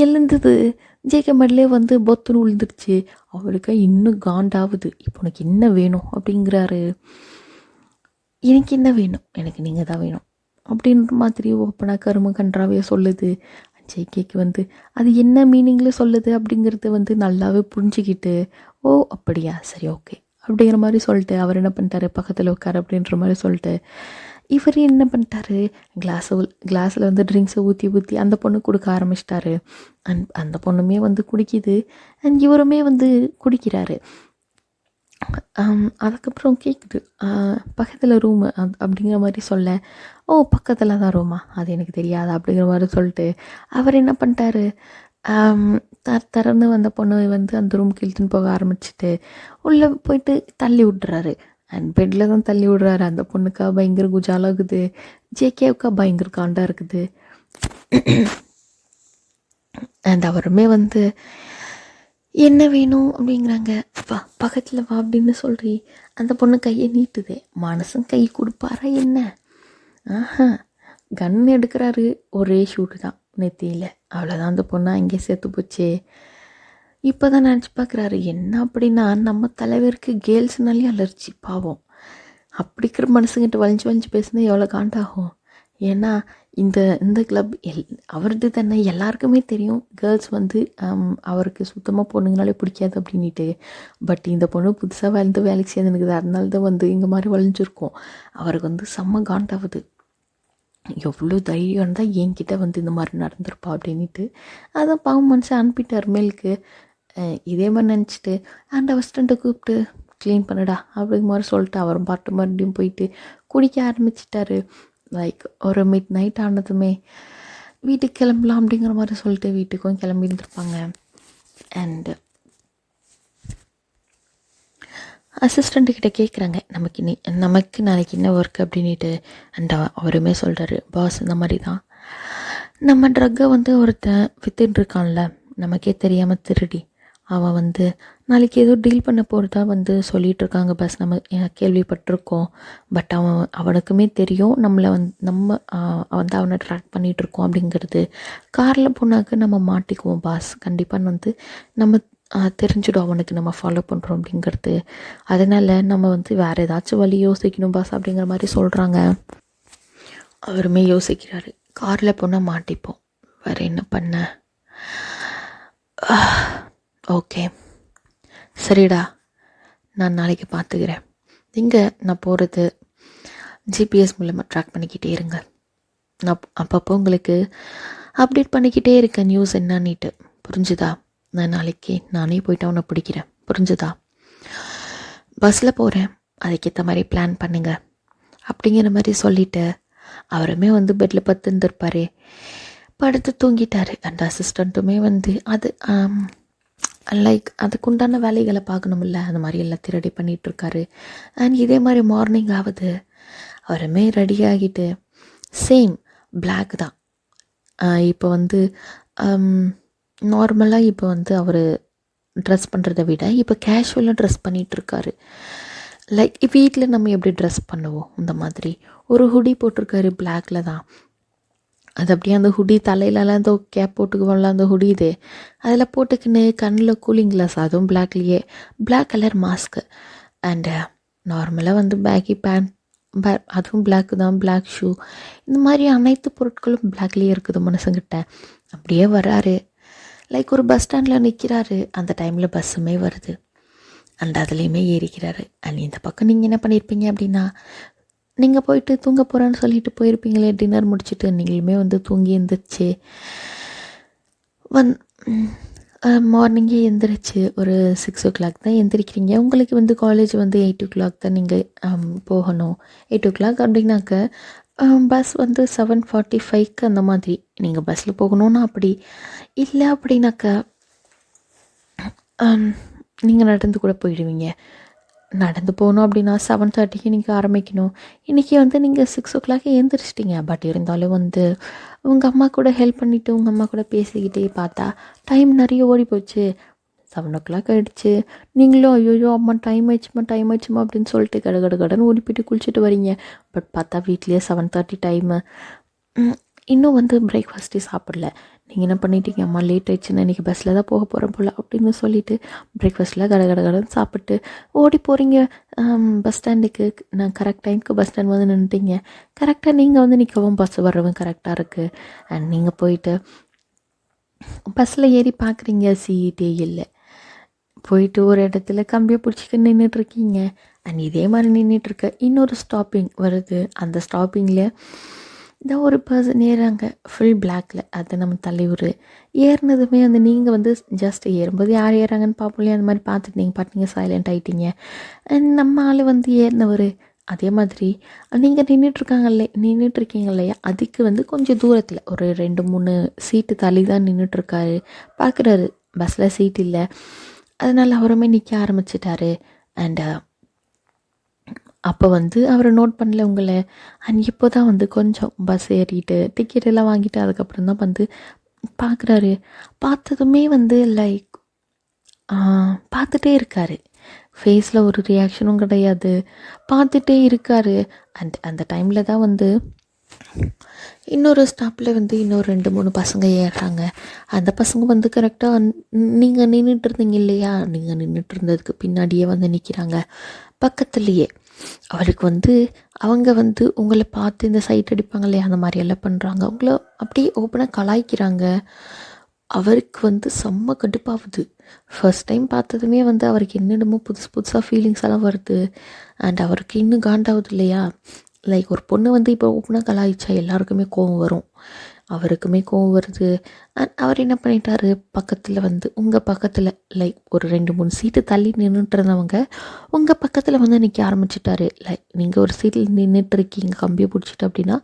எழுந்தது ஜேகே மேலே வந்து பொத்துன்னு விழுந்துருச்சு. அவருக்கு இன்னும் காண்டாகுது. இப்போ உனக்கு என்ன வேணும் அப்படிங்கிறாரு. எனக்கு என்ன வேணும், எனக்கு நீங்கள் தான் வேணும் அப்படின்ற மாதிரி ஓப்பனாக கரும கன்றாவே சொல்லுது. ஜேகேக்கு வந்து அது என்ன மீனிங்கில் சொல்லுது அப்படிங்கிறது வந்து நல்லாவே புரிஞ்சுக்கிட்டு, ஓ அப்படியா சரி ஓகே அப்படிங்கிற மாதிரி சொல்லிட்டு அவர் என்ன பண்ணிட்டாரு, பக்கத்தில் உட்காரு அப்படின்ற மாதிரி சொல்லிட்டு இவர் என்ன பண்ணிட்டாரு, கிளாஸில் வந்து ட்ரிங்க்ஸை ஊற்றி அந்த பொண்ணு கொடுக்க ஆரம்பிச்சிட்டாரு. அந்த பொண்ணுமே வந்து குடிக்குது. அண்ட் இவருமே வந்து குடிக்கிறாரு. அதுக்கப்புறம் கேட்குது பக்கத்தில் ரூமு அப்படிங்கிற மாதிரி சொல்ல, ஓ பக்கத்தில் தான் ரூமா, அது எனக்கு தெரியாது அப்படிங்கிற மாதிரி சொல்லிட்டு அவர் என்ன பண்ணிட்டாரு, திறந்து வந்த பொண்ணு வந்து அந்த ரூமுக்கு இழுத்துன்னு போக ஆரம்பிச்சுட்டு உள்ளே போயிட்டு தள்ளி விட்றாரு. அண்ட் பெட்டில் தான் தள்ளி விட்றாரு. அந்த பொண்ணுக்கா பயங்கர குஜாலாகுது, ஜேகேவுக்கா பயங்கர காண்டாக இருக்குது. அண்ட் அவருமே வந்து என்ன வேணும் அப்படிங்கிறாங்க. வா பக்கத்தில் வா அப்படின்னு சொல்கிறீ, அந்த பொண்ணு கையை நீட்டுது. மனசும் கை கொடுப்பாரா என்ன? ஆஹா, கன் எடுக்கிறாரு, ஒரே ஷூட்டு தான் நெத்தியில், அவ்வளோதான். அந்த பொண்ணு அங்கே செத்து போச்சு. இப்போ தான் நினச்சி பார்க்குறாரு, என்ன அப்படின்னா நம்ம தலைவருக்கு கேர்ள்ஸ்னாலே அலர்ஜி, பாவம். அப்படிக்கிற மனசுங்கிட்ட வளைஞ்சு பேசுனா எவ்வளோ காண்டாகும். ஏன்னா இந்த கிளப் அவரது தானே, எல்லாருக்குமே தெரியும் கேர்ள்ஸ் வந்து அவருக்கு சுத்தமாக பொண்ணுங்கனாலே பிடிக்காது அப்படின்ட்டு. பட் இந்த பொண்ணு புதுசாக வேலைக்கு சேர்ந்துனுக்குது, அதனால தான் வந்து இங்கே மாதிரி வளைஞ்சிருக்கோம். அவருக்கு வந்து செம்ம காண்டாகுது. எவ்வளோ தைரியம் இருந்தால் என்கிட்ட வந்து இந்த மாதிரி நடந்திருப்பா அப்படின்ட்டு. அதான் பாவம் மனுஷன் அனுப்பிட்டார் மேலுக்கு. இதே மாதிரி நினச்சிட்டு அந்த அசிஸ்டண்ட்டை கூப்பிட்டு க்ளீன் பண்ணுடா அப்படிங்கிற மாதிரி சொல்லிட்டு அவர் பாட்டு மறுபடியும் போயிட்டு குடிக்க ஆரம்பிச்சிட்டாரு. லைக் ஒரு மிட் நைட் ஆனதுமே வீட்டுக்கு கிளம்பலாம் அப்படிங்கிற மாதிரி சொல்லிட்டு வீட்டுக்கும் கிளம்பி இருந்திருப்பாங்க. அண்டு அசிஸ்டண்ட்டுக்கிட்ட கேட்குறாங்க, நமக்கு நாளைக்கு என்ன ஒர்க் அப்படின்ட்டு. அண்ட் அவருமே சொல்கிறாரு, பாஸ் இந்த மாதிரி தான், நம்ம ட்ரக்கை வந்து ஒருத்தன் வித்துட்டுருக்கான்ல, நமக்கே தெரியாமல் திருடி, அவன் வந்து நாளைக்கு ஏதோ டீல் பண்ண போகிறதா வந்து சொல்லிகிட்ருக்காங்க பஸ், நம்ம கேள்விப்பட்டிருக்கோம். பட் அவனுக்குமே தெரியும் நம்மளை நம்ம வந்து அவனை ட்ராக் பண்ணிகிட்ருக்கோம் அப்படிங்கிறது. காரில் போனாக்க நம்ம மாட்டிக்குவோம் பாஸ், கண்டிப்பாக வந்து நம்ம தெரிஞ்சிடும் அவனுக்கு நம்ம ஃபாலோ பண்ணுறோம் அப்படிங்கிறது. அதனால் நம்ம வந்து வேறு ஏதாச்சும் வழி யோசிக்கணும் பாஸ் அப்படிங்கிற மாதிரி சொல்கிறாங்க. அவருமே யோசிக்கிறாரு, காரில் போனால் மாட்டிப்போம், வேறு என்ன பண்ண. ஓகே சரிடா, நான் நாளைக்கு பார்த்துக்கிறேன். இங்கே நான் போகிறது ஜிபிஎஸ் மூலமாக ட்ராக் பண்ணிக்கிட்டே இருங்க, நான் அப்பப்போ உங்களுக்கு அப்டேட் பண்ணிக்கிட்டே இருக்கேன் நியூஸ் என்னான்னிட்டு, புரிஞ்சுதா? நான் நாளைக்கு நானே போய்ட்டு அவனை பிடிக்கிறேன், புரிஞ்சுதா? பஸ்ஸில் போகிறேன், அதுக்கேற்ற மாதிரி பிளான் பண்ணுங்க அப்படிங்கிற மாதிரி சொல்லிவிட்டு அவருமே வந்து பெட்டில் படுத்துருந்துருப்பார், படுத்து தூங்கிட்டார். அந்த அசிஸ்டண்ட்டுமே வந்து அது லைக் அதுக்குண்டான வேலைகளை பார்க்கணுமில்ல, அந்த மாதிரி எல்லாத்தையும் ரெடி பண்ணிகிட்ருக்காரு. அண்ட் இதே மாதிரி மார்னிங் ஆகுது, அவருமே ரெடி ஆகிட்டு சேம் பிளாக் தான். இப்போ வந்து நார்மலாக இப்போ வந்து அவர் ட்ரெஸ் பண்ணுறதை விட இப்போ கேஷுவலாக ட்ரெஸ் பண்ணிகிட்ருக்காரு. லைக் வீட்டில் நம்ம எப்படி ட்ரெஸ் பண்ணுவோம் இந்த மாதிரி ஒரு ஹுடி போட்டிருக்காரு, பிளாக்கில் தான். அது அப்படியே அந்த ஹுடி தலையிலலாம் அந்த கேப் போட்டுக்குவோம்ல அந்த ஹுடி, இது அதில் போட்டுக்கின்னு கண்ணில் கூலிங் கிளாஸ், அதுவும் பிளாக்லேயே, பிளாக் கலர் மாஸ்க்கு. அண்டு நார்மலாக வந்து பேக்கி பேண்ட், அதுவும் பிளாக்கு தான், பிளாக் ஷூ, இந்த மாதிரி அனைத்து பொருட்களும் பிளாக்லேயே இருக்குது மனுஷங்கிட்ட. அப்படியே வராரு, லைக் ஒரு பஸ் ஸ்டாண்டில் நிற்கிறாரு. அந்த டைமில் பஸ்ஸுமே வருது, அண்ட் அதுலேயுமே ஏறிக்கிறாரு. அண்ட் இந்த பக்கம் நீங்கள் என்ன பண்ணியிருப்பீங்க அப்படின்னா, நீங்கள் போயிட்டு தூங்க போகிறேன்னு சொல்லிட்டு போயிருப்பீங்களே, டின்னர் முடிச்சுட்டு நீங்களுமே வந்து தூங்கி எழுந்திரிச்சு மார்னிங்கே எழுந்திரிச்சு ஒரு 6 o'clock தான் எழுந்திரிக்கிறீங்க. உங்களுக்கு வந்து காலேஜ் வந்து 8 o'clock தான் நீங்கள் போகணும். 8 o'clock அப்படின்னாக்க பஸ் வந்து 7:45க்கு அந்த மாதிரி நீங்கள் பஸ்ஸில் போகணுன்னா அப்படி, இல்லை அப்படின்னாக்கா நீங்கள் நடந்து கூட போயிடுவீங்க. நடந்து போகணும் அப்படின்னா 7:30க்கு நீங்கள் ஆரம்பிக்கணும். இன்றைக்கி வந்து நீங்கள் 6 o'clock எழுந்திரிச்சிட்டிங்க. பட் இருந்தாலும் வந்து உங்கள் அம்மா கூட ஹெல்ப் பண்ணிவிட்டு உங்கள் அம்மா கூட பேசிக்கிட்டே பார்த்தா டைம் நிறைய ஓடி போச்சு. 7 o'clock ஆகிடுச்சு. நீங்களும் ஐயோ அம்மா டைம் ஆயிடுச்சுமா அப்படின்னு சொல்லிட்டு கடன் ஓடி போய்ட்டு குளிச்சுட்டு வரீங்க. பட் பார்த்தா வீட்லேயே 7:30 டைமு. இன்னும் வந்து பிரேக்ஃபாஸ்ட்டே சாப்பிடல. நீங்கள் என்ன பண்ணிட்டீங்க, அம்மா லேட் ஆயிடுச்சுன்னா இன்றைக்கி பஸ்ஸில் தான் போக போகிறேன் போல் அப்படின்னு சொல்லிவிட்டு பிரேக்ஃபாஸ்ட்டில் கடன்னு சாப்பிட்டு ஓடி போகிறீங்க பஸ் ஸ்டாண்டுக்கு. நான் கரெக்ட் டைமுக்கு பஸ் ஸ்டாண்ட் வந்து நின்றுட்டீங்க. கரெக்டாக நீங்கள் வந்து நிற்கவும் பஸ் வர்றவும் கரெக்டாக இருக்குது. அண்ட் நீங்கள் போயிட்டு பஸ்ஸில் ஏறி பார்க்குறீங்க, சீட்டே இல்லை. போயிட்டு ஒரு இடத்துல கம்பியை பிடிச்சிக்க நின்றுட்டுருக்கீங்க. அண்ட் இதே மாதிரி நின்றுட்டுருக்க இன்னொரு ஸ்டாப்பிங் வருது. அந்த ஸ்டாப்பிங்கில் இந்த ஒரு பர்சன் ஏறாங்க ஃபுல் பிளாக்ல, அது நம்ம தலைவர். ஏறினதுமே வந்து நீங்கள் வந்து ஜஸ்ட் ஏறும்போது யார் ஏறாங்கன்னு பார்ப்போம் இல்லையா, அந்த மாதிரி பார்த்துட்டு நீங்கள் பாட்டு சைலண்ட் ஆகிட்டீங்க. நம்ம ஆள் வந்து ஏறினவர் அதே மாதிரி நீங்கள் நின்றுட்டுருக்கீங்க இல்லையா, அதுக்கு வந்து கொஞ்சம் தூரத்தில் ஒரு 2-3 சீட்டு தள்ளி தான் நின்றுட்டுருக்காரு. பார்க்குறாரு பஸ்ஸில் சீட் இல்லை, அதனால் அவருமே நிற்க ஆரம்பிச்சிட்டாரு. அண்ட் அப்போ வந்து அவரை நோட் பண்ணல உங்களை. அண்ட் இப்போ தான் வந்து கொஞ்சம் பஸ் ஏறிட்டு டிக்கெட் எல்லாம் வாங்கிட்டு அதுக்கப்புறம் தான் வந்து பார்க்குறாரு. பார்த்ததுமே வந்து லைக் பார்த்துட்டே இருக்காரு. ஃபேஸில் ஒரு ரியாக்ஷனும் கிடையாது, பார்த்துட்டே இருக்காரு. அண்ட் அந்த டைமில் தான் வந்து இன்னொரு ஸ்டாப்பில் வந்து இன்னொரு 2-3 பசங்க ஏறுறாங்க. அந்த பசங்க வந்து கரெக்டாக நீங்கள் நின்றுட்டு இருந்தீங்க இல்லையா, நீங்கள் நின்றுட்டு இருந்ததுக்கு பின்னாடியே வந்து நிற்கிறாங்க பக்கத்துலேயே. அவருக்கு வந்து அவங்க வந்து உங்களை பார்த்து இந்த சைட் அடிப்பாங்க இல்லையா, அந்த மாதிரி எல்லாம் பண்ணுறாங்க. அவங்கள அப்படியே ஓப்பனாக கலாய்க்கிறாங்க. அவருக்கு வந்து செம்ம கடுப்பாகுது. ஃபர்ஸ்ட் டைம் பார்த்ததுமே வந்து அவருக்கு என்னென்னமோ புதுசாக ஃபீலிங்ஸ் எல்லாம் வருது. அண்ட் அவருக்கு இன்னும் காண்டாகுது இல்லையா, லைக் ஒரு பொண்ணு வந்து இப்போ ஓப்பனாக கலாய்ச்சா எல்லாருக்குமே கோவம் வரும். அவருக்குமே கோவம் வருது. அண்ட் அவர் என்ன பண்ணிட்டாரு, பக்கத்தில் வந்து உங்கள் பக்கத்தில் லைக் ஒரு 2-3 சீட்டு தள்ளி நின்றுட்டு இருந்தவங்க உங்கள் பக்கத்தில் வந்து நிற்க ஆரம்பிச்சிட்டாரு. லைக் நீங்கள் ஒரு சீட்டில் நின்றுட்டுருக்கீங்க கம்பியை பிடிச்சிட்டு அப்படின்னா,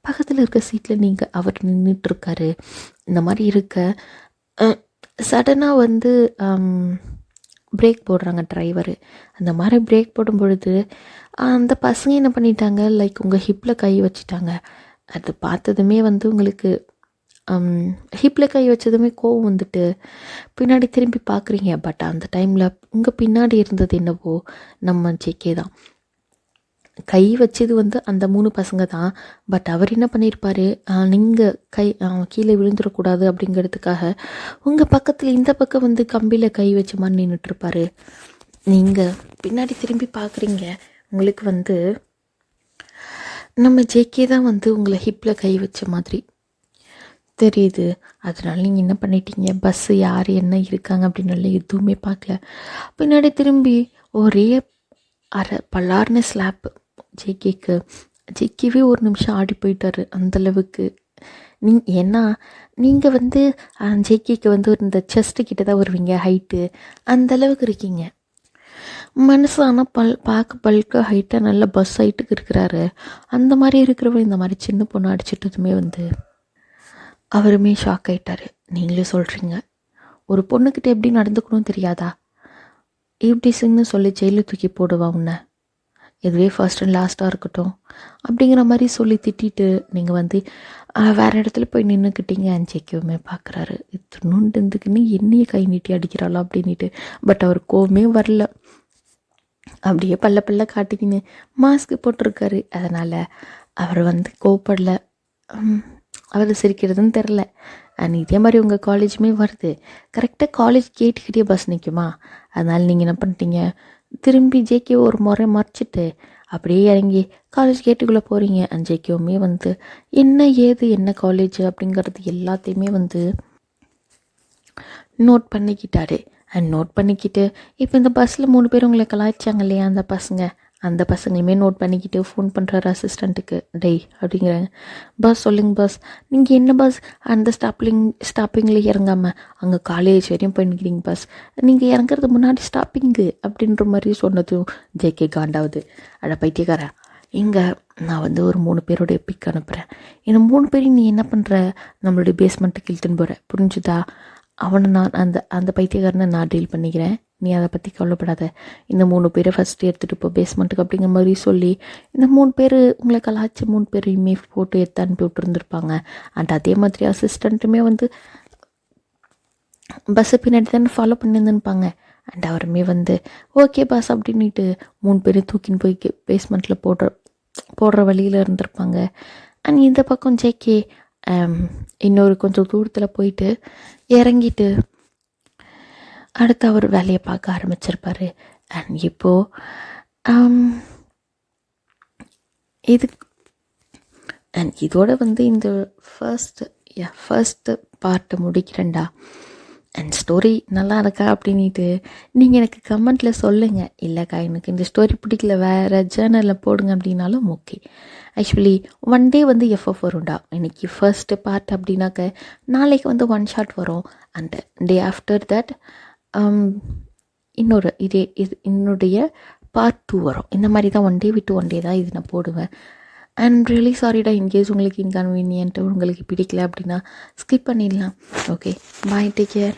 பக்கத்தில் இருக்க சீட்டில் நீங்கள் அவர் நின்றுட்டுருக்காரு. இந்த மாதிரி இருக்க சடனாக வந்து பிரேக் போடுறாங்க டிரைவரு. அந்த மாதிரி பிரேக் போடும் பொழுது அந்த பசங்க என்ன பண்ணிட்டாங்க, லைக் உங்கள் ஹிப்பில் கை வச்சிட்டாங்க. அது பார்த்ததுமே வந்து உங்களுக்கு ஹிப்பில் கை வச்சதுமே கோவம் வந்துட்டு பின்னாடி திரும்பி பார்க்குறீங்க. பட் அந்த டைமில் உங்கள் பின்னாடி இருந்தது என்னவோ நம்ம ஜேகே தான். கை வச்சது வந்து அந்த 3 பசங்க தான். பட் அவர் என்ன பண்ணியிருப்பார், நீங்கள் கீழே விழுந்துடக்கூடாது அப்படிங்கிறதுக்காக உங்கள் பக்கத்தில் இந்த பக்கம் வந்து கம்பியில் கை வச்ச மாதிரி நின்றுட்டுருப்பார். நீங்கள் பின்னாடி திரும்பி பார்க்குறீங்க, உங்களுக்கு வந்து நம்ம ஜேகே தான் வந்து உங்களை ஹிப்பில் கை வச்ச மாதிரி தெரியுது. அதனால நீங்கள் என்ன பண்ணிட்டீங்க, பஸ்ஸு யார் என்ன இருக்காங்க அப்படின்னு எதுவுமே பார்க்கல. பின்னாடி திரும்பி ஒரே பல்லார்னு ஸ்லாப்பு ஜேகேக்கு. ஜேகேவே ஒரு நிமிஷம் ஆடி போயிட்டார் அந்தளவுக்கு. ஏன்னா நீங்கள் வந்து ஜேகேக்கு வந்து இந்த செஸ்ட்டு கிட்ட தான் வருவீங்க, ஹைட்டு அந்தளவுக்கு இருக்கீங்க. மனசு ஆனால் பார்க்க பல்காக ஹைட்டாக நல்ல பஸ் ஹைட்டுக்கு இருக்கிறாரு. அந்த மாதிரி இருக்கிறவங்க இந்த மாதிரி சின்ன பொண்ணு அடிச்சிட்டதுமே வந்து அவருமே ஷாக் ஆகிட்டார். நீங்களே சொல்கிறீங்க, ஒரு பொண்ணுக்கிட்ட எப்படி நடந்துக்கணும் தெரியாதா, இப்படின்னு சொல்லி ஜெயிலில் தூக்கி போடுவா உன்னை, இதுவே ஃபர்ஸ்ட் அண்ட் லாஸ்ட்டாக இருக்கட்டும் அப்படிங்கிற மாதிரி சொல்லி திட்டிட்டு நீங்கள் வந்து வேறு இடத்துல போய் நின்றுக்கிட்டீங்க. ஜேகேவுமே பார்க்குறாரு, இத்தினுண்டுக்குன்னு என்னையே கை நீட்டி அடிக்கிறாளோ அப்படின்ட்டு. பட் அவர் கோவமே வரல, அப்படியே பல்ல காட்டிக்கின்னு மாஸ்க்கு போட்டிருக்காரு. அதனால் அவர் வந்து கோவப்படலை. அவர் சிரிக்கிறதுன்னு தெரில. அண்ட் இதே மாதிரி உங்கள் காலேஜுமே வருது, கரெக்டாக காலேஜ் கேட்டுக்கிட்டே பஸ் நிற்குமா, அதனால் நீங்கள் என்ன பண்ணிட்டீங்க, திரும்பி ஜேகே ஒரு முறை மறைச்சிட்டு அப்படியே இறங்கி காலேஜ் கேட்டுக்குள்ளே போகிறீங்க. அண்ட் ஜேகேவுமே வந்து என்ன ஏது என்ன காலேஜ் அப்படிங்கிறது எல்லாத்தையுமே வந்து நோட் பண்ணிக்கிட்டாரு. அண்ட் நோட் பண்ணிக்கிட்டு இப்போ இந்த பஸ்ஸில் 3 பேர் உங்களை கலாய்ச்சாங்க இல்லையா, அந்த பசங்களுமே நோட் பண்ணிக்கிட்டு ஃபோன் பண்ணுறாரு அசிஸ்டண்ட்டுக்கு. டேய் அப்படிங்கிறாங்க, பஸ் சொல்லுங்க பஸ், நீங்கள் என்ன பஸ் அந்த ஸ்டாப்பிங்கில் இறங்காமல் அங்கே காலேஜ் வரையும் போய் நிற்கிறீங்க பஸ், நீங்கள் இறங்குறது முன்னாடி ஸ்டாப்பிங்கு அப்படின்ற மாதிரி சொன்னதும் ஜேகே காண்டாவது. அட பைத்தியக்காரா, இங்கே நான் வந்து ஒரு 3 பேரோடைய பிக் அனுப்புகிறேன், இந்த 3 பேரையும் நீ என்ன பண்ணுற, நம்மளுடைய பேஸ்மெண்ட்டுக்கு இழுத்துன்னு போகிற, புரிஞ்சுதா, அவனை நான் அந்த பைத்தியக்காரனை நான் டீல் பண்ணிக்கிறேன், நீ அதை பற்றி கவலைப்படாத, இந்த 3 பேரை ஃபஸ்ட்டு எடுத்துகிட்டு போ பேஸ்மெண்ட்டுக்கு அப்படிங்கிற மாதிரி சொல்லி இந்த 3 பேர் உங்களை கலாய்ச்சி 3 பேரையுமே ஃபோட்டோ எடுத்து அனுப்பி விட்டுருந்துருப்பாங்க. அண்ட் அதே மாதிரி அசிஸ்டண்ட்டுமே வந்து பஸ்ஸு பின்னாடி தானே ஃபாலோ பண்ணியிருந்துருப்பாங்க. அண்ட் அவருமே வந்து ஓகே பாஸ் அப்படின்ட்டு 3 பேரையும் தூக்கின்னு போய் பேஸ்மெண்ட்டில் போடுற வழியில் இருந்திருப்பாங்க. அண்ட் இந்த பக்கம் ஜேகே இன்னொரு கொஞ்சம் தூரத்தில் போயிட்டு இறங்கிட்டு அடுத்து அவர் வேலையை பார்க்க ஆரம்பிச்சிருப்பார். அண்ட் இதோட வந்து இந்த ஃபர்ஸ்ட் பார்ட்டை முடிக்கிறேன்டா. அண்ட் ஸ்டோரி நல்லா இருக்கா அப்படின்ட்டு நீங்கள் எனக்கு கமெண்ட்டில் சொல்லுங்கள். இல்லைக்கா எனக்கு இந்த ஸ்டோரி பிடிக்கல, வேறு ஜேர்னலில் போடுங்க அப்படின்னாலும் ஓகே. ஆக்சுவலி ஒன் டே வந்து எஃப்எஃப் வரும்டா. இன்னைக்கு ஃபர்ஸ்ட்டு பார்ட் அப்படின்னாக்க நாளைக்கு வந்து ஒன் ஷாட் வரும். அண்ட் டே ஆஃப்டர் தட் என்னுடைய பார்ட் 2 வரும். இந்த மாதிரி தான் ஒன் டே விட்டு ஒன் டே தான் இது நான் போடுவேன். அண்ட் ரியலி சாரிடா, இன்கேஸ் உங்களுக்கு இன்கன்வீனியன்ட்டு உங்களுக்கு பிடிக்கல அப்படின்னா ஸ்கிப் பண்ணிடலாம். ஓகே, பாய், டேக் கேர்.